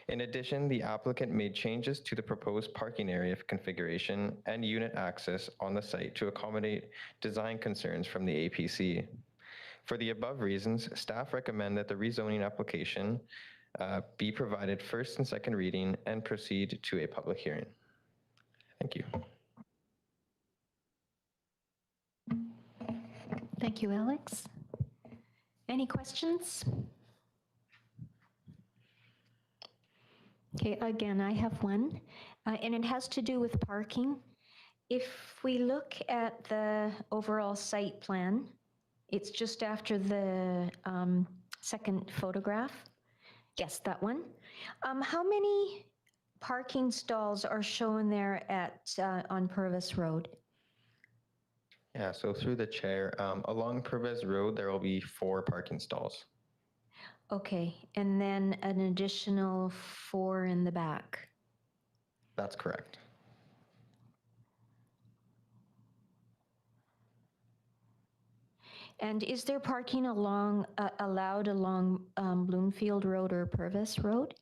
In addition, the applicant made changes to the proposed parking area configuration and unit access on the site to accommodate design concerns from the APC. For the above reasons, staff recommend that the rezoning application be provided first and second reading and proceed to a public hearing. Thank you. Thank you, Alex. Any questions? Okay, again, I have one, and it has to do with parking. If we look at the overall site plan, it's just after the second photograph. Yes, that one. How many parking stalls are shown there on Purvis Road? Yeah, so through the chair, along Pervez Road, there will be 4 parking stalls. Okay, and then an additional 4 in the back. That's correct. And is there parking allowed along Bloomfield Road or Purvis Road?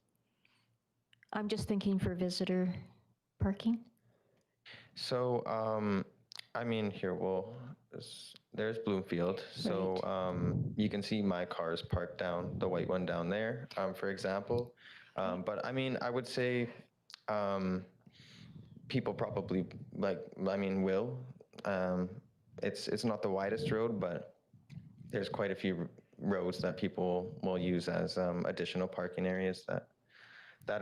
I'm just thinking for visitor parking. So, I mean, here, well, there's Bloomfield. So you can see my car's parked down, the white one down there, for example. But I mean, I would say people probably will. It's not the widest road, but there's quite a few roads that people will use as additional parking areas that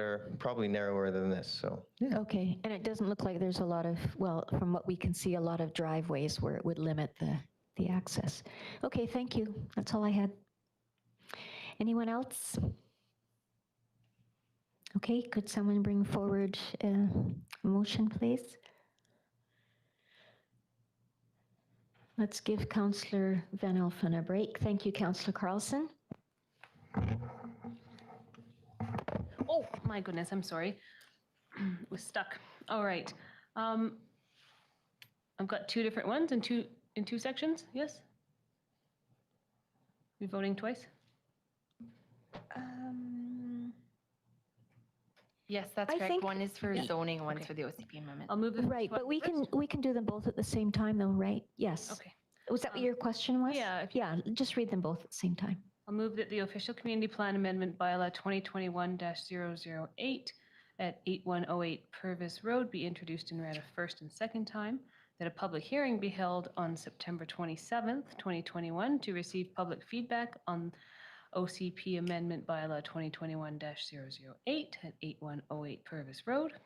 are probably narrower than this, so. Yeah. Okay, and it doesn't look like there's a lot of, well, from what we can see, a lot of driveways where it would limit the access. Okay, thank you. That's all I had. Anyone else? Okay, could someone bring forward a motion, please? Let's give Councillor Van Elfen a break. Thank you, Councillor Carlson. Oh, my goodness, I'm sorry. Was stuck. All right. I've got 2 different ones in two sections, yes? We voting twice? Yes, that's I correct. think- One is for yeah. zoning, one's Okay. for the OCP amendment. I'll move the Right, first but one we can do them both at the same time though, right? Yes. Okay. Was that what your question was? yeah, if you- Yeah, just read them both at the same time. I'll move that the official community plan amendment bylaw 2021-008 at 8108 Purvis Road be introduced and read a first and second time, that a public hearing be held on September 27th, 2021 to receive public feedback on OCP amendment bylaw 2021-008 at 8108 Purvis Road.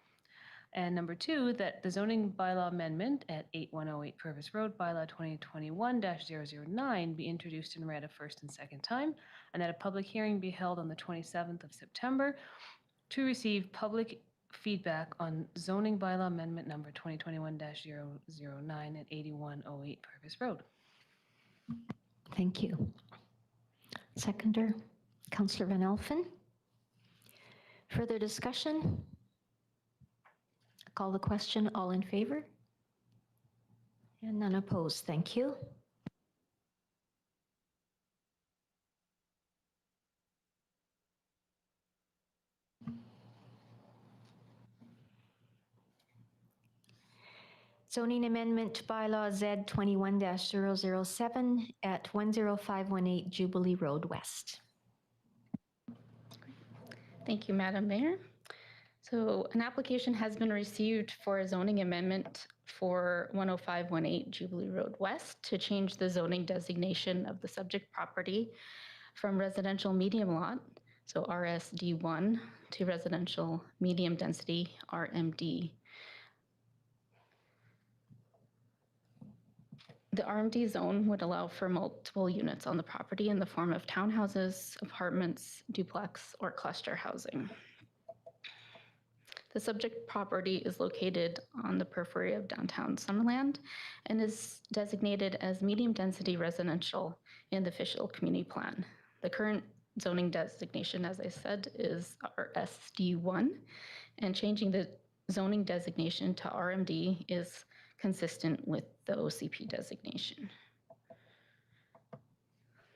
And number 2, that the zoning bylaw amendment at 8108 Purvis Road, bylaw 2021-009 be introduced and read a first and second time, and that a public hearing be held on the 27th of September to receive public feedback on zoning bylaw amendment number 2021-009 at 8108 Purvis Road. Thank you. Seconder, Councillor Van Elfen. Further discussion? Call the question. All in favor? And none opposed. Thank you. Zoning amendment bylaw Z 21-007 at 10518 Jubilee Road West. Thank you, Madam Mayor. So an application has been received for a zoning amendment for 10518 Jubilee Road West to change the zoning designation of the subject property from residential medium lot, so RSD1, to residential medium density, RMD. The RMD zone would allow for multiple units on the property in the form of townhouses, apartments, duplex, or cluster housing. The subject property is located on the periphery of downtown Summerland and is designated as medium-density residential in the official community plan. The current zoning designation, as I said, is RSD1, and changing the zoning designation to RMD is consistent with the OCP designation.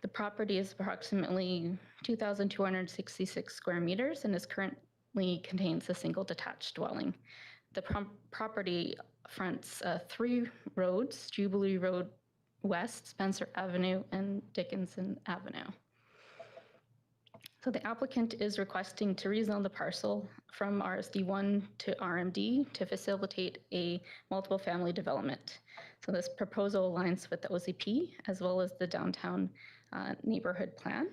The property is approximately 2,266 square meters and is currently contains a single detached dwelling. The property fronts 3 roads: Jubilee Road West, Spencer Avenue, and Dickinson Avenue. So the applicant is requesting to rezone the parcel from RSD1 to RMD to facilitate a multiple family development. So this proposal aligns with the OCP as well as the downtown neighborhood plan.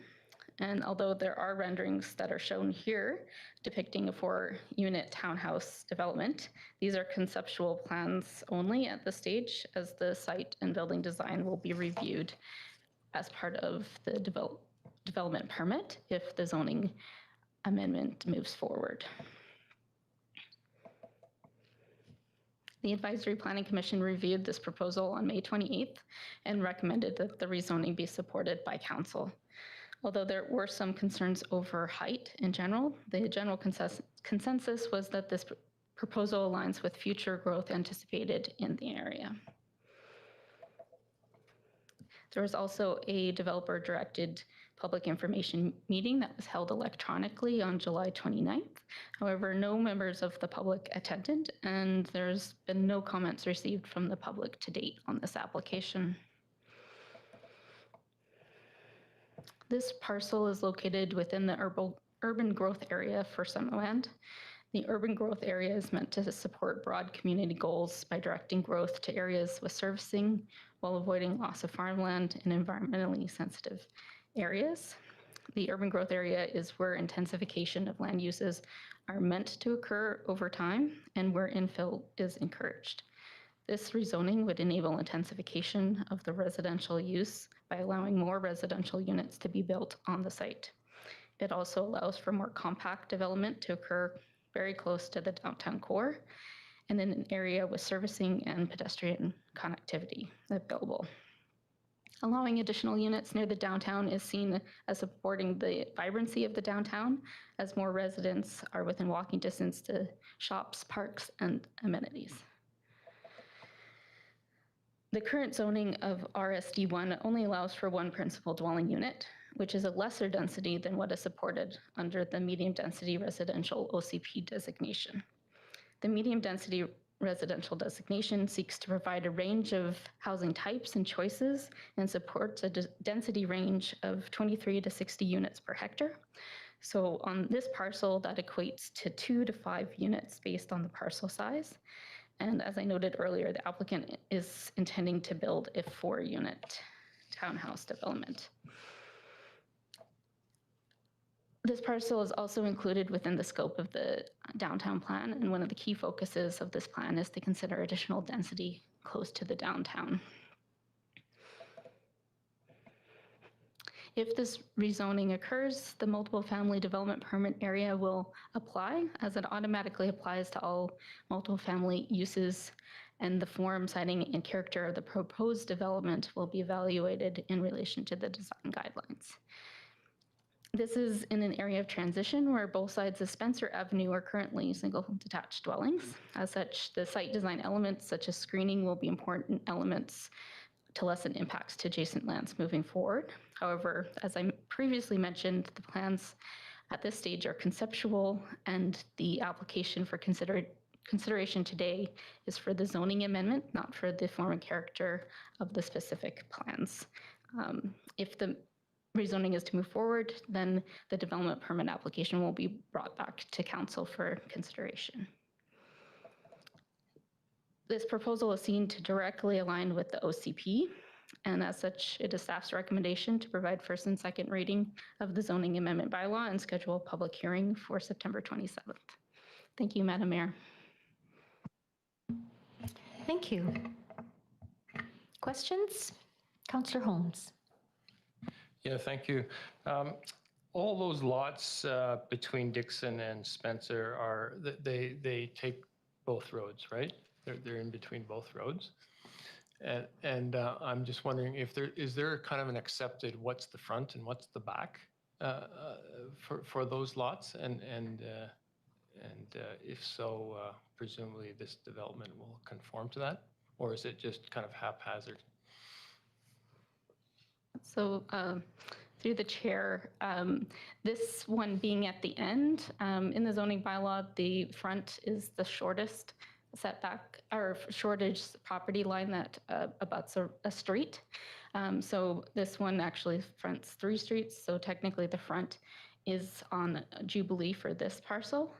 And although there are renderings that are shown here depicting a 4-unit townhouse development, these are conceptual plans only at this stage, as the site and building design will be reviewed as part of the development permit if the zoning amendment moves forward. The Advisory Planning Commission reviewed this proposal on May 28th and recommended that the rezoning be supported by council. Although there were some concerns over height in general, the general consensus was that this proposal aligns with future growth anticipated in the area. There was also a developer-directed public information meeting that was held electronically on July 29th. However, no members of the public attended, and there's been no comments received from the public to date on this application. This parcel is located within the urban growth area for Summerland. The urban growth area is meant to support broad community goals by directing growth to areas with servicing while avoiding loss of farmland in environmentally sensitive areas. The urban growth area is where intensification of land uses are meant to occur over time and where infill is encouraged. This rezoning would enable intensification of the residential use by allowing more residential units to be built on the site. It also allows for more compact development to occur very close to the downtown core and in an area with servicing and pedestrian connectivity available. Allowing additional units near the downtown is seen as supporting the vibrancy of the downtown, as more residents are within walking distance to shops, parks, and amenities. The current zoning of RSD1 only allows for one principal dwelling unit, which is a lesser density than what is supported under the medium density residential OCP designation. The medium density residential designation seeks to provide a range of housing types and choices and supports a density range of 23 to 60 units per hectare. So on this parcel, that equates to 2 to 5 units based on the parcel size. And as I noted earlier, the applicant is intending to build a 4-unit townhouse development. This parcel is also included within the scope of the downtown plan, and one of the key focuses of this plan is to consider additional density close to the downtown. If this rezoning occurs, the multiple family development permit area will apply, as it automatically applies to all multiple family uses, and the form, siting, and character of the proposed development will be evaluated in relation to the design guidelines. This is in an area of transition where both sides of Spencer Avenue are currently single detached dwellings. As such, the site design elements such as screening will be important elements to lessen impacts to adjacent lands moving forward. However, as I previously mentioned, the plans at this stage are conceptual, and the application for consideration today is for the zoning amendment, not for the form and character of the specific plans. If the rezoning is to move forward, then the development permit application will be brought back to council for consideration. This proposal is seen to directly align with the OCP, and as such, it is staff's recommendation to provide first and second reading of the zoning amendment bylaw and schedule a public hearing for September 27th. Thank you, Madam Mayor. Thank you. Questions? Councillor Holmes. Yeah, thank you. All those lots between Dixon and Spencer are, they take both roads, right? They're in between both roads. And I'm just wondering if is there kind of an accepted what's the front and what's the back for those lots? And if so, presumably this development will conform to that? Or is it just kind of haphazard? So through the chair, this one being at the end, in the zoning bylaw, the front is the shortest setback or shortest property line that abuts a street. So this one actually fronts 3 streets. So technically the front is on Jubilee for this parcel.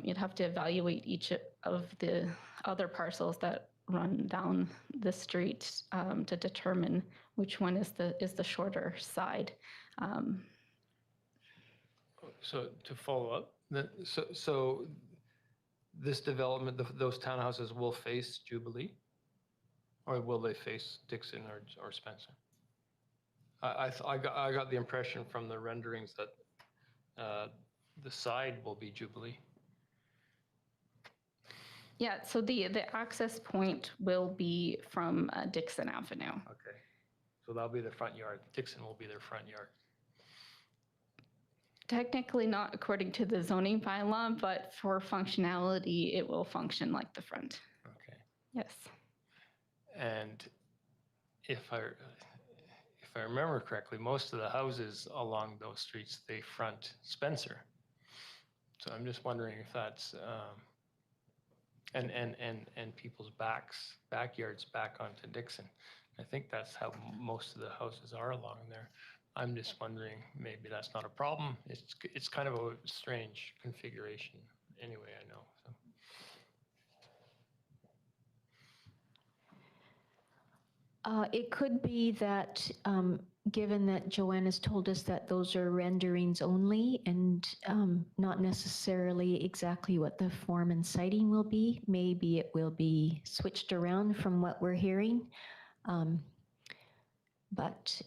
You'd have to evaluate each of the other parcels that run down the street to determine which one is the shorter side. So to follow up, so this development, those townhouses will face Jubilee, or will they face Dixon or Spencer? I got the impression from the renderings that the side will be Jubilee. Yeah, so the access point will be from Dixon Avenue. Okay, so that'll be the front yard. Dixon will be their front yard. technically not according to the zoning bylaw, but for functionality, it will function like the front. Okay. Yes. And if I remember correctly, most of the houses along those streets, they front Spencer. So I'm just wondering if that's, and people's backyards back onto Dixon. I think that's how most of the houses are along there. I'm just wondering, maybe that's not a problem. It's kind of a strange configuration anyway, I know, so. It could be that, given that Joanna's told us that those are renderings only and not necessarily exactly what the form and citing will be, maybe it will be switched around from what we're hearing. But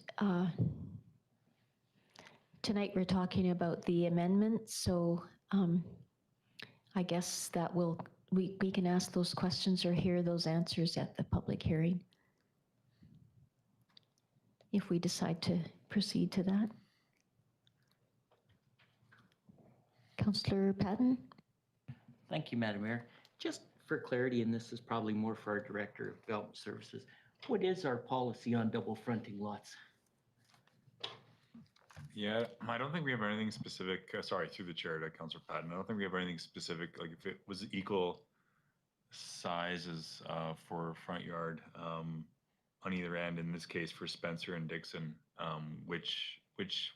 tonight we're talking about the amendments, so I guess that we can ask those questions or hear those answers at the public hearing, if we decide to proceed to that. Councillor Patton? Thank you, Madam Mayor. Just for clarity, and this is probably more for our Director of Development Services, what is our policy on double fronting lots? Yeah, I don't think we have anything specific, sorry, through the chair to Councillor Patton. I don't think we have anything specific, like if it was equal sizes for front yard on either end, in this case for Spencer and Dixon, which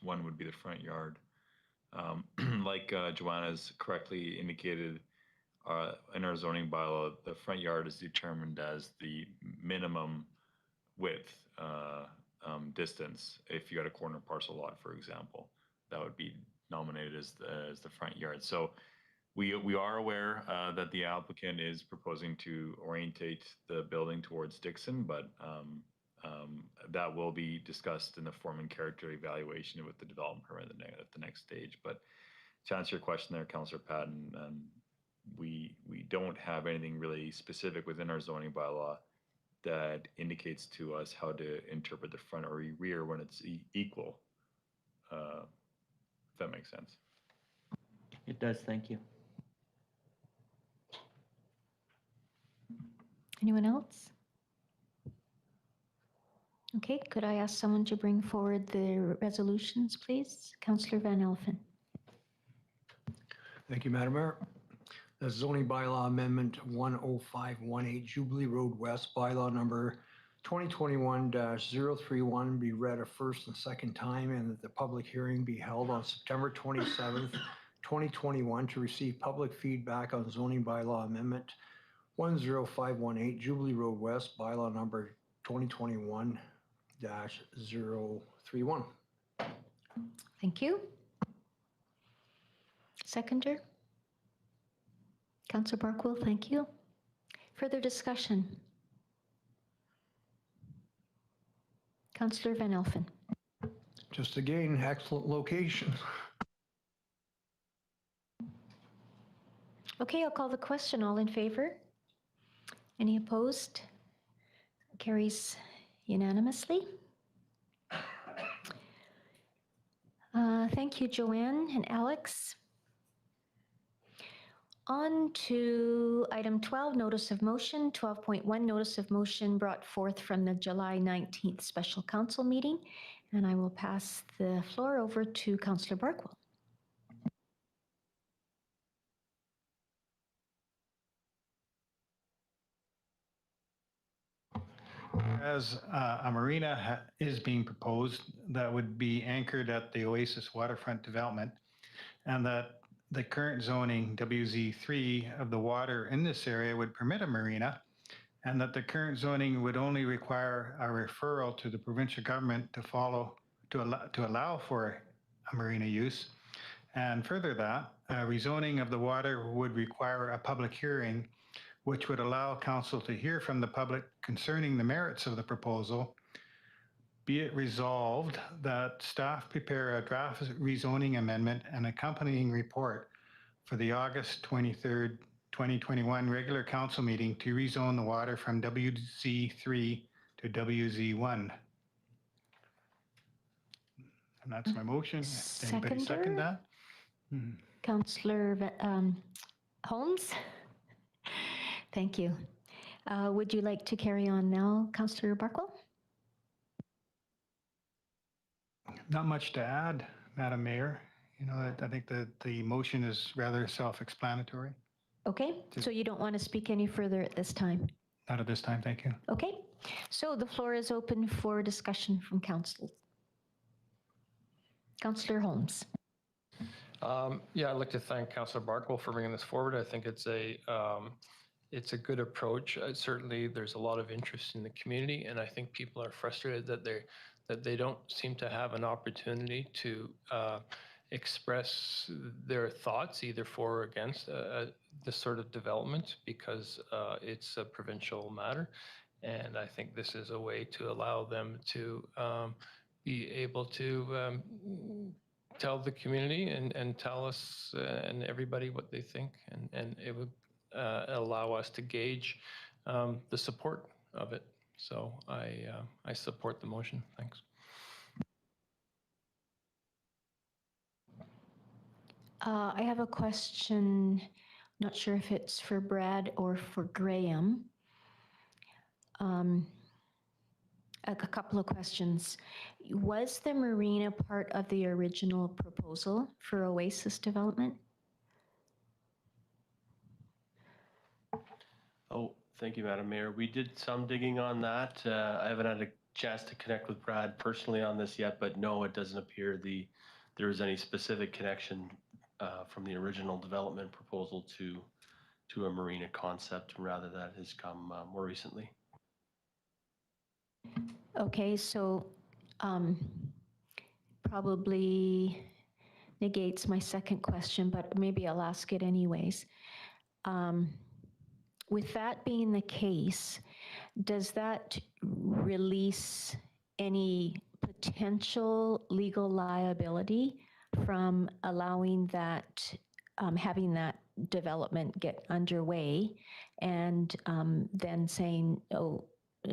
one would be the front yard? Like Joanna's correctly indicated, in our zoning bylaw, the front yard is determined as the minimum width distance. If you got a corner parcel lot, for example, that would be nominated as the front yard. So we are aware that the applicant is proposing to orientate the building towards Dixon, but that will be discussed in the form and character evaluation with the development permit at the next stage. But to answer your question there, Councillor Patton, we don't have anything really specific within our zoning bylaw that indicates to us how to interpret the front or rear when it's equal, if that makes sense. It does, thank you. Anyone else? Okay, could I ask someone to bring forward the resolutions, please? Councillor Van Elfen. Thank you, Madam Mayor. The zoning bylaw amendment 10518 Jubilee Road West bylaw number 2021-031 be read a first and second time, and that the public hearing be held on September 27th, 2021 to receive public feedback on zoning bylaw amendment 10518 Jubilee Road West bylaw number 2021-031. Thank you. Seconder? Councillor Barkwill, thank you. Further discussion? Councillor Van Elfen. Just again, excellent location. Okay, I'll call the question. All in favor? Any opposed? Carries unanimously. Thank you, Joanne and Alex. On to item 12, notice of motion. 12.1, notice of motion brought forth from the July 19th special council meeting. And I will pass the floor over to Councillor Barkwill. As a marina is being proposed that would be anchored at the Oasis waterfront development, and that the current zoning WZ3 of the water in this area would permit a marina, and that the current zoning would only require a referral to the provincial government to allow for a marina use. And further that, rezoning of the water would require a public hearing, which would allow council to hear from the public concerning the merits of the proposal. Be it resolved that staff prepare a draft rezoning amendment and accompanying report for the August 23rd, 2021 regular council meeting to rezone the water from WZ3 to WZ1. And that's my motion. Anybody second that? Councillor Holmes? Thank you. Would you like to carry on now, Councillor Barkwell? Not much to add, Madam Mayor. You know, I think the motion is rather self-explanatory. Okay, so you don't want to speak any further at this time? Not at this time, thank you. Okay, so the floor is open for discussion from council. Councillor Holmes. Yeah, I'd like to thank Councillor Barkwell for bringing this forward. I think it's a good approach. Certainly, there's a lot of interest in the community, and I think people are frustrated that they don't seem to have an opportunity to express their thoughts either for or against this sort of development because it's a provincial matter. And I think this is a way to allow them to be able to tell the community and tell us and everybody what they think. And it would allow us to gauge the support of it. So I support the motion. Thanks. I have a question, not sure if it's for Brad or for Graham. A couple of questions. Was the marina part of the original proposal for Oasis development? Oh, thank you, Madam Mayor. We did some digging on that. I haven't had a chance to connect with Brad personally on this yet, but no, it doesn't appear there is any specific connection from the original development proposal to a marina concept. Rather, that has come more recently. Okay, so probably negates my second question, but maybe I'll ask it anyways. With that being the case, does that release any potential legal liability from allowing that, having that development get underway and then saying, oh,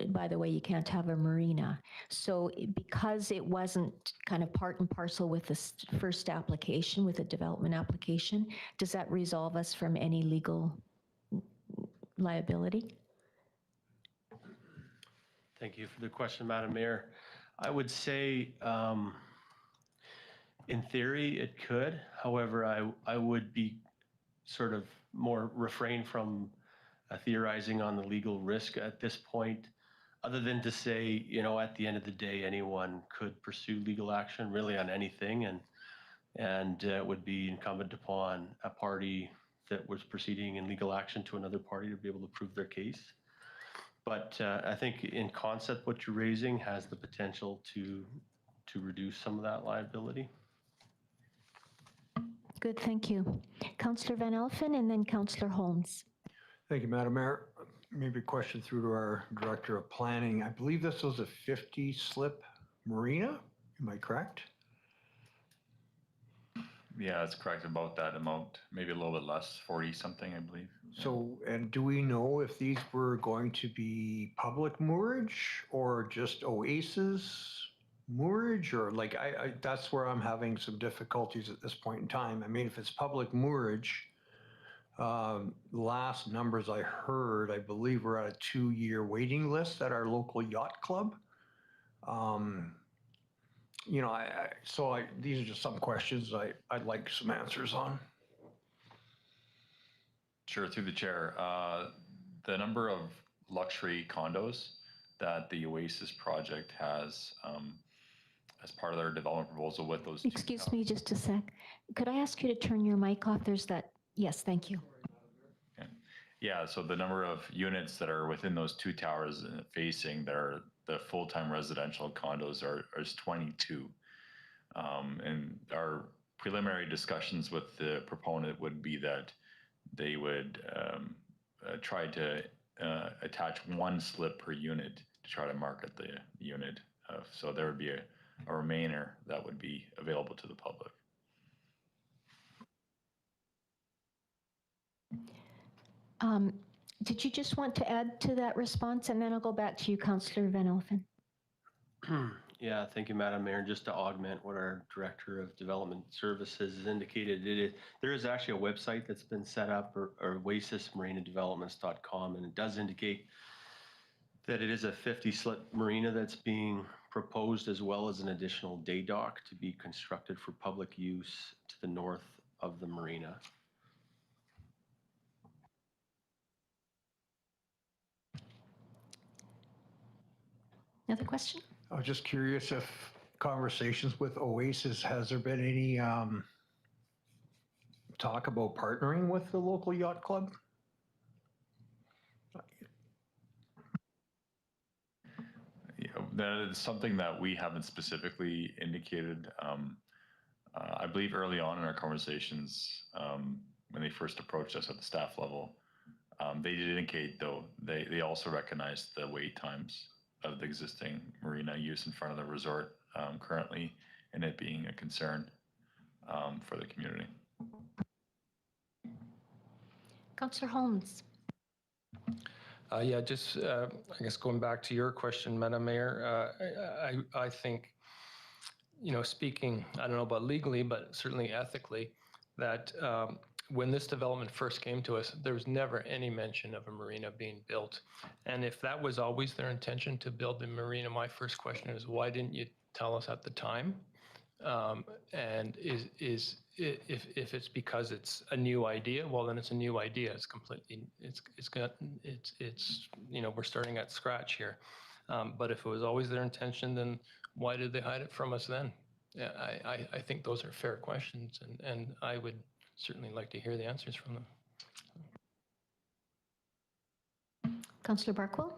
by the way, you can't have a marina? So because it wasn't kind of part and parcel with this first application, with the development application, does that resolve us from any legal liability? Thank you for the question, Madam Mayor. I would say, in theory, it could. However, I would be sort of more refrain from theorizing on the legal risk at this point, other than to say, you know, at the end of the day, anyone could pursue legal action really on anything, and it would be incumbent upon a party that was proceeding in legal action to another party to be able to prove their case. But I think in concept, what you're raising has the potential to reduce some of that liability. Good, thank you. Councillor Van Elfen and then Councillor Holmes. Thank you, Madam Mayor. Maybe a question through to our Director of Planning. I believe this was a 50-slip marina. Am I correct? Yeah, that's correct. About that amount, maybe a little bit less, 40 something, I believe. So, and do we know if these were going to be public moorage or just Oasis moorage, or like, that's where I'm having some difficulties at this point in time. I mean, if it's public moorage, last numbers I heard, I believe we're at a 2-year waiting list at our local yacht club. You know, these are just some questions I'd like some answers on. Sure, through the chair. The number of luxury condos that the Oasis project has as part of their development proposal with those. Excuse me just a sec. Could I ask you to turn your mic off? There's that. Yes, thank you. Okay. Yeah, so the number of units that are within those 2 towers facing the full-time residential condos is 22. And our preliminary discussions with the proponent would be that they would try to attach 1 slip per unit to try to market the unit. So there would be a remainder that would be available to the public. Did you just want to add to that response? And then I'll go back to you, Councillor Van Elfen. Yeah, thank you, Madam Mayor. Just to augment what our Director of Development Services has indicated, there is actually a website that's been set up, or oasismarinadevelopments.com, and it does indicate that it is a 50-slip marina that's being proposed, as well as an additional day dock to be constructed for public use to the north of the marina. Another question? I was just curious if conversations with Oasis, has there been any talk about partnering with the local yacht club? That is something that we haven't specifically indicated. I believe early on in our conversations, when they first approached us at the staff level, they did indicate, though, they also recognized the wait times of the existing marina use in front of the resort currently, and it being a concern for the community. Councillor Holmes. Yeah, just I guess going back to your question, Madam Mayor, I think, you know, speaking, I don't know about legally, but certainly ethically, that when this development first came to us, there was never any mention of a marina being built. And if that was always their intention to build the marina, my first question is, why didn't you tell us at the time? And if it's because it's a new idea, well, then it's a new idea. It's completely, it's you know, we're starting at scratch here. But if it was always their intention, then why did they hide it from us then? Yeah, I think those are fair questions, and I would certainly like to hear the answers from them. Councillor Barkwell.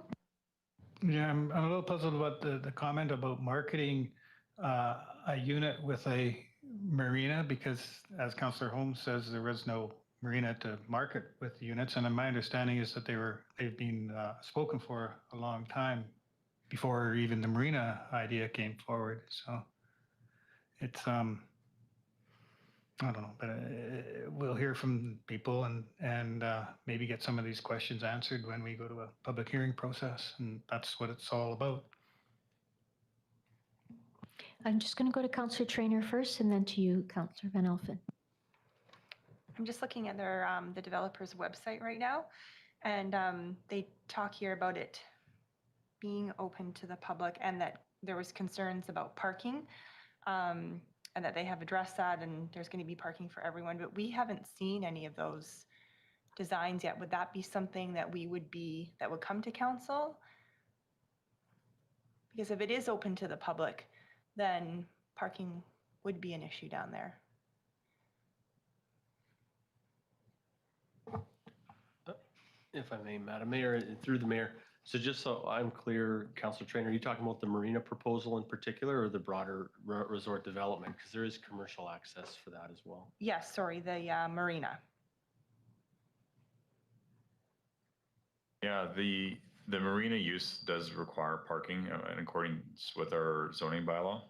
Yeah, I'm a little puzzled about the comment about marketing a unit with a marina, because as Councillor Holmes says, there was no marina to market with units. And my understanding is that they've been spoken for a long time before even the marina idea came forward. So it's, I don't know, but we'll hear from people and maybe get some of these questions answered when we go to a public hearing process. And that's what it's all about. I'm just going to go to Councillor Traynor first, and then to you, Councillor Van Elfen. I'm just looking at their the developer's website right now, and they talk here about it being open to the public, and that there was concerns about parking, and that they have addressed that, and there's going to be parking for everyone. But we haven't seen any of those designs yet. Would that be something that that would come to council? Because if it is open to the public, then parking would be an issue down there. If I may, Madam Mayor, and through the mayor. So just so I'm clear, Councillor Traynor, are you talking about the marina proposal in particular, or the broader resort development? Because there is commercial access for that as well. Yes, sorry, the marina. Yeah, the marina use does require parking in accordance with our zoning bylaw.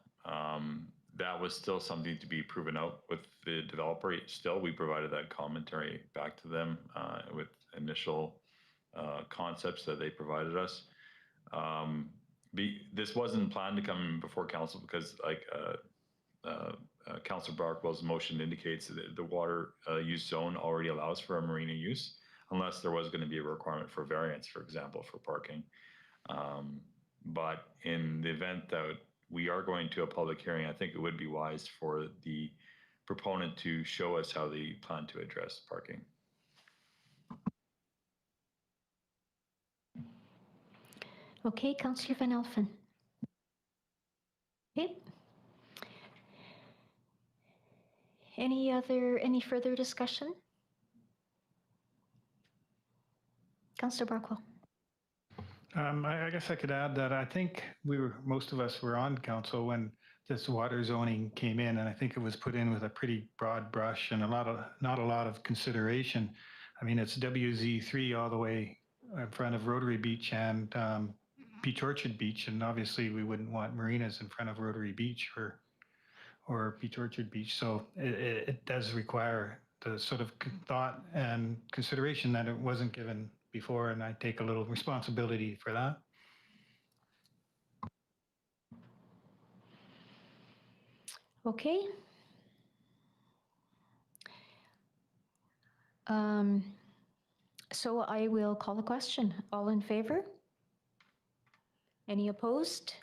That was still something to be proven out with the developer. Still, we provided that commentary back to them with initial concepts that they provided us. This wasn't planned to come before council because, like Councillor Barkwell's motion indicates, that the water use zone already allows for a marina use, unless there was going to be a requirement for variance, for example, for parking. But in the event that we are going to a public hearing, I think it would be wise for the proponent to show us how they plan to address parking. Okay, Councillor Van Elfen. Okay. Any further discussion? Councillor Barkwell. I guess I could add that I think most of us were on council when this water zoning came in, and I think it was put in with a pretty broad brush and not a lot of consideration. I mean, it's WZ3 all the way in front of Rotary Beach and Beach Orchard Beach, and obviously we wouldn't want marinas in front of Rotary Beach or Beach Orchard Beach. So it does require the sort of thought and consideration that it wasn't given before, and I take a little responsibility for that. Okay. Um, So I will call the question. All in favor? Any opposed?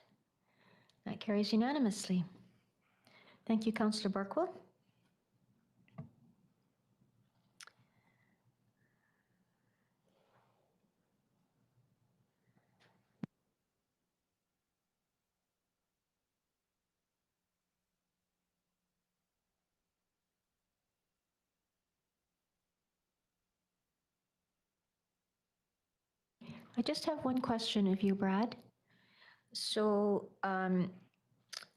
That carries unanimously. Thank you, Councillor Barkwell. I just have one question of you, Brad. So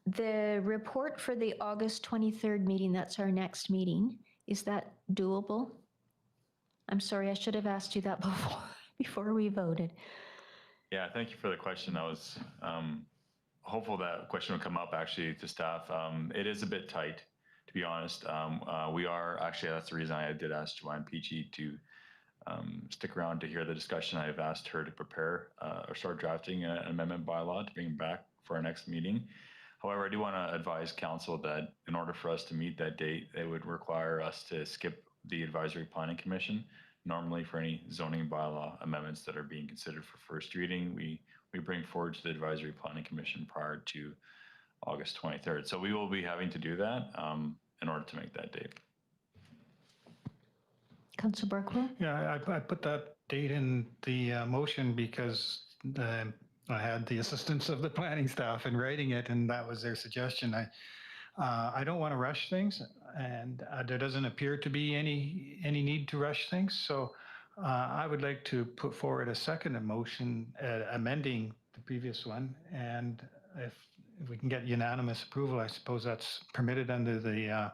the report for the August 23rd meeting, that's our next meeting, is that doable? I'm sorry, I should have asked you that before we voted. Yeah, thank you for the question. I was hopeful that question would come up actually to staff. It is a bit tight, to be honest. We are actually, that's the reason I did ask Joanne Peachy to stick around to hear the discussion. I've asked her to prepare or start drafting an amendment bylaw to bring back for our next meeting. However, I do want to advise council that in order for us to meet that date, it would require us to skip the Advisory Planning Commission. Normally for any zoning bylaw amendments that are being considered for first reading, we bring forward to the Advisory Planning Commission prior to August 23rd. So we will be having to do that in order to make that date. Councillor Barkwell? Yeah, I put that date in the motion because I had the assistance of the planning staff in writing it, and that was their suggestion. I don't want to rush things, and there doesn't appear to be any need to rush things. So I would like to put forward a second motion amending the previous one, and if we can get unanimous approval, I suppose that's permitted under the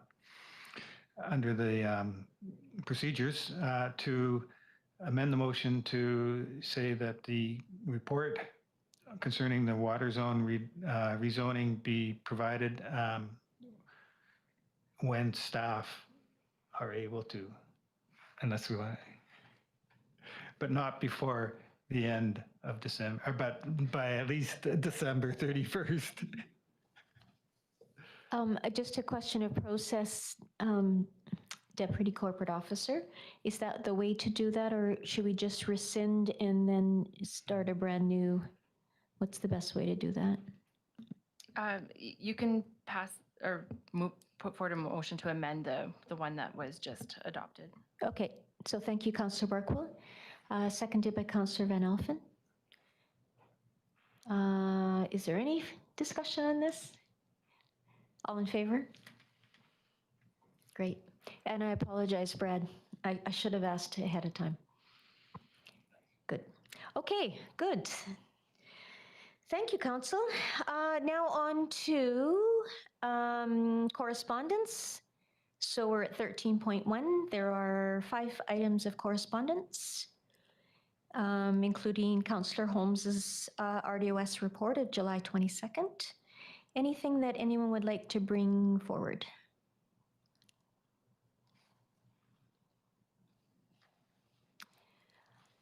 procedures to amend the motion to say that the report concerning the water zone rezoning be provided when staff are able to, unless we want, but not before the end of December, but by at least December 31st. Just a question of process, Deputy Corporate Officer. Is that the way to do that, or should we just rescind and then start a brand new? What's the best way to do that? You can pass or put forward a motion to amend the one that was just adopted. Okay, so thank you, Councillor Barkwell. Seconded by Councillor Van Alphen. Is there any discussion on this? All in favor? Great. And I apologize, Brad. I should have asked ahead of time. Good. Okay, good. Thank you, Council. Now on to correspondence. So we're at 13.1. There are 5 items of correspondence, including Councillor Holmes's RDOS report of July 22nd. Anything that anyone would like to bring forward?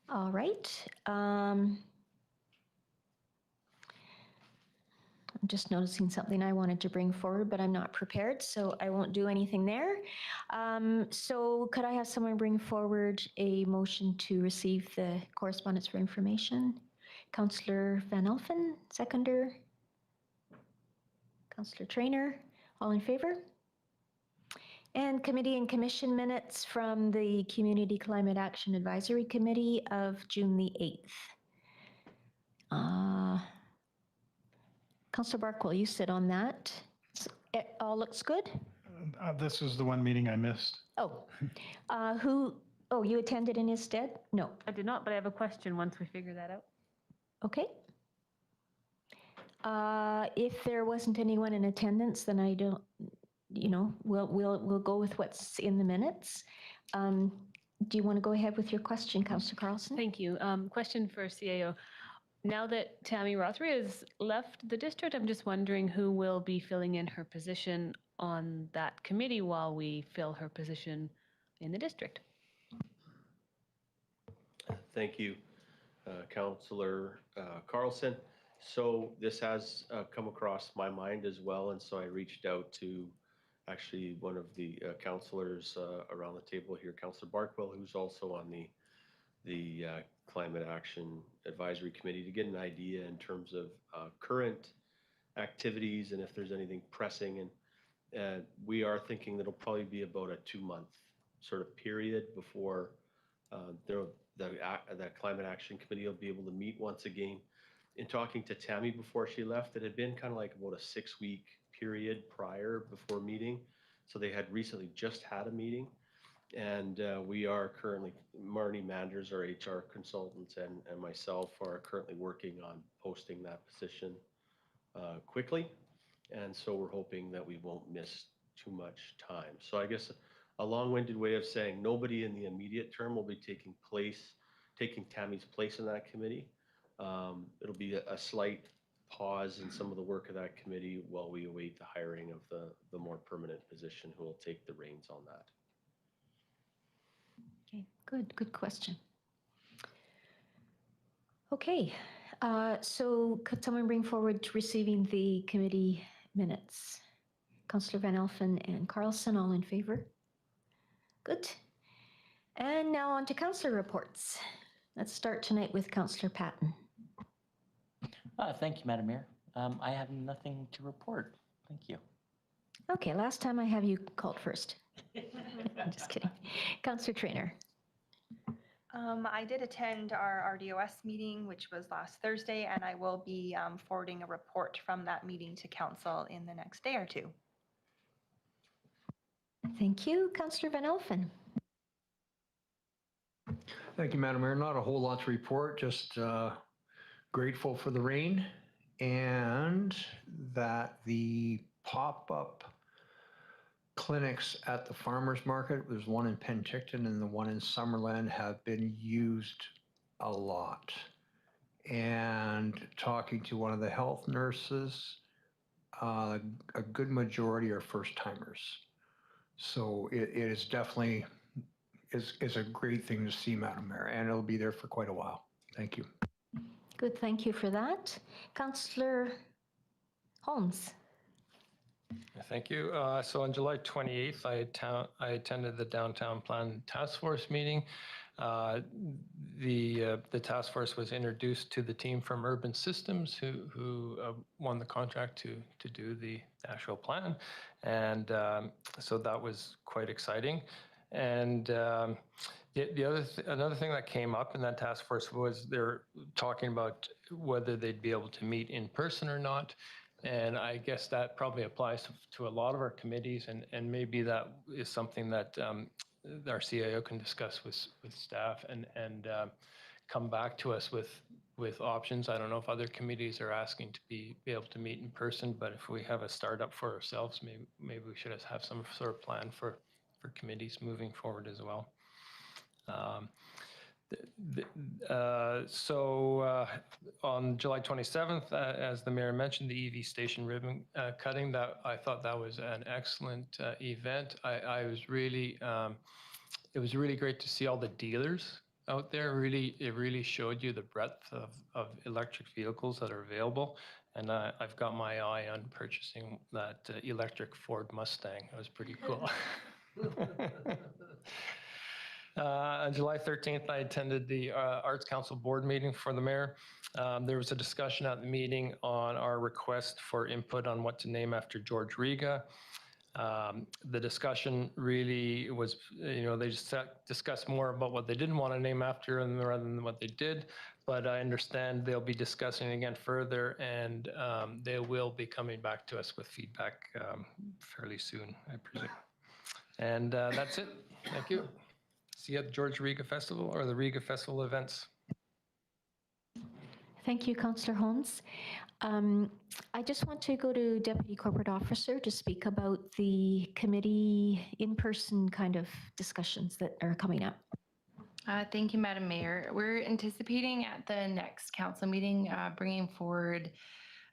All right. I'm just noticing something I wanted to bring forward, but I'm not prepared, so I won't do anything there. So could I have someone bring forward a motion to receive the correspondence for information? Councillor Van Alphen, seconder. Councillor Traynor, all in favor? And committee and commission minutes from the Community Climate Action Advisory Committee of June the 8th. Councillor Barkwell, you sit on that. It all looks good? This was the one meeting I missed. Oh, you attended in his stead? No. I did not, but I have a question once we figure that out. Okay. If there wasn't anyone in attendance, then I don't, we'll go with what's in the minutes. Do you want to go ahead with your question, Councillor Carlson? Thank you. Question for CAO. Now that Tammy Rothery has left the district, I'm just wondering who will be filling in her position on that committee while we fill her position in the district. Thank you, Councillor Carlson. So this has come across my mind as well, and so I reached out to actually one of the councilors around the table here, Councilor Barkwell, who's also on the Climate Action Advisory Committee, to get an idea in terms of current activities and if there's anything pressing. And we are thinking that it'll probably be about a 2-month sort of period before the Climate Action Committee will be able to meet once again. In talking to Tammy before she left, it had been kind of like about a 6-week period prior before meeting. So they had recently just had a meeting. And we are currently, Marnie Manders, our HR consultant, and myself are currently working on posting that position quickly. And so we're hoping that we won't miss too much time. So I guess a long-winded way of saying nobody in the immediate term will be taking Tammy's place in that committee. It'll be a slight pause in some of the work of that committee while we await the hiring of the more permanent position who will take the reins on that. Okay, good question. Okay, so could someone bring forward receiving the committee minutes? Councillor Van Elfen and Carlson, all in favor? Good. And now on to councillor reports. Let's start tonight with Councillor Patton. Thank you, Madam Mayor. I have nothing to report. Thank you. Okay, last time I have you called first. I'm just kidding. Councillor Traynor. I did attend our RDOS meeting, which was last Thursday, and I will be forwarding a report from that meeting to council in the next day or two. Thank you. Councillor Van Elfen. Thank you, Madam Mayor. Not a whole lot to report, just grateful for the rain and that the pop-up clinics at the farmers market, there's one in Penticton and the one in Summerland, have been used a lot. And talking to one of the health nurses, a good majority are first timers. So it is definitely is a great thing to see, Madam Mayor, and it'll be there for quite a while. Thank you. Good, thank you for that. Councillor Holmes. Thank you. So on July 28th, I attended the Downtown Plan Task Force meeting. The task force was introduced to the team from Urban Systems who won the contract to do the actual plan. And so that was quite exciting. And another thing that came up in that task force was they're talking about whether they'd be able to meet in person or not. And I guess that probably applies to a lot of our committees, and maybe that is something that our CIO can discuss with staff and come back to us with options. I don't know if other committees are asking to be able to meet in person, but if we have a startup for ourselves, maybe we should have some sort of plan for committees moving forward as well. So on July 27th, as the mayor mentioned, the EV station ribbon cutting, I thought that was an excellent event. I was really, it was really great to see all the dealers out there. It really showed you the breadth of electric vehicles that are available. And I've got my eye on purchasing that electric Ford Mustang. It was pretty cool. On July 13th, I attended the Arts Council board meeting for the mayor. There was a discussion at the meeting on our request for input on what to name after George Riga. The discussion really was, they just discussed more about what they didn't want to name after rather than what they did. But I understand they'll be discussing again further, and they will be coming back to us with feedback fairly soon, I presume. And that's it. Thank you. See you at the George Riga Festival or the Riga Festival events. Thank you, Councillor Holmes. I just want to go to Deputy Corporate Officer to speak about the committee in-person kind of discussions that are coming up. Thank you, Madam Mayor. We're anticipating at the next council meeting bringing forward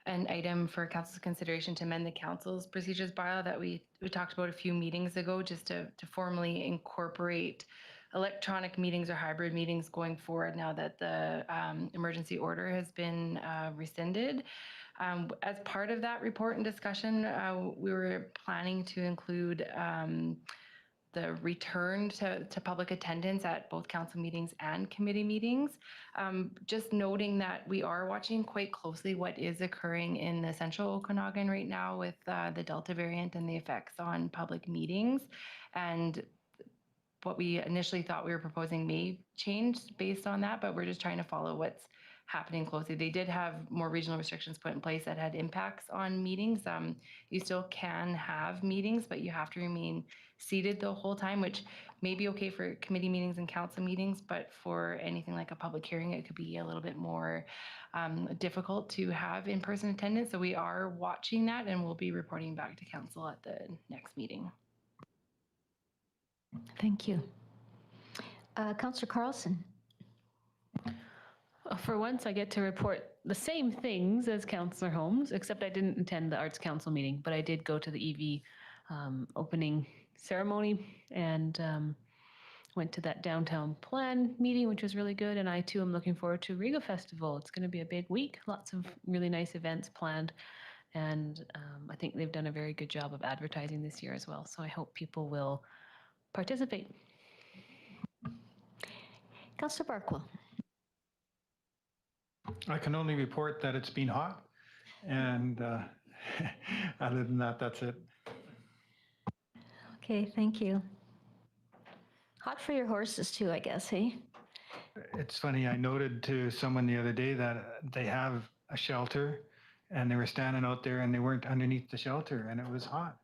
an item for council's consideration to amend the council's procedures bylaw that we talked about a few meetings ago, just to formally incorporate electronic meetings or hybrid meetings going forward now that the emergency order has been rescinded. As part of that report and discussion, we were planning to include the return to public attendance at both council meetings and committee meetings. Just noting that we are watching quite closely what is occurring in the central Okanagan right now with the Delta variant and the effects on public meetings. And what we initially thought we were proposing may change based on that, but we're just trying to follow what's happening closely. They did have more regional restrictions put in place that had impacts on meetings. You still can have meetings, but you have to remain seated the whole time, which may be okay for committee meetings and council meetings, but for anything like a public hearing, it could be a little bit more difficult to have in-person attendance. So we are watching that and we'll be reporting back to council at the next meeting. Thank you. Councillor Carlson. For once, I get to report the same things as Councillor Holmes, except I didn't attend the Arts Council meeting, but I did go to the EV opening ceremony and went to that downtown plan meeting, which was really good. And I too am looking forward to Regal Festival. It's going to be a big week, lots of really nice events planned. And I think they've done a very good job of advertising this year as well. So I hope people will participate. Councillor Barkwell. I can only report that it's been hot, and other than that, that's it. Okay, thank you. Hot for your horses too, I guess, hey? It's funny, I noted to someone the other day that they have a shelter, and they were standing out there and they weren't underneath the shelter, and it was hot.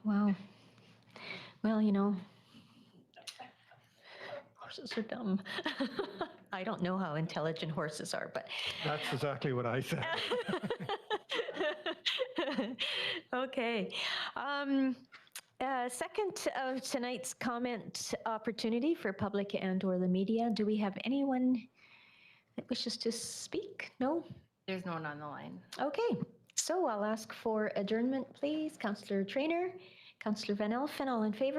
Wow. Well, you know, horses are dumb. I don't know how intelligent horses are, but. That's exactly what I said. Okay. Second of tonight's comment opportunity for public and/or the media. Do we have anyone that wishes to speak? No? There's no one on the line. Okay. So I'll ask for adjournment, please. Councillor Traynor, Councillor Van Elfen, all in favor?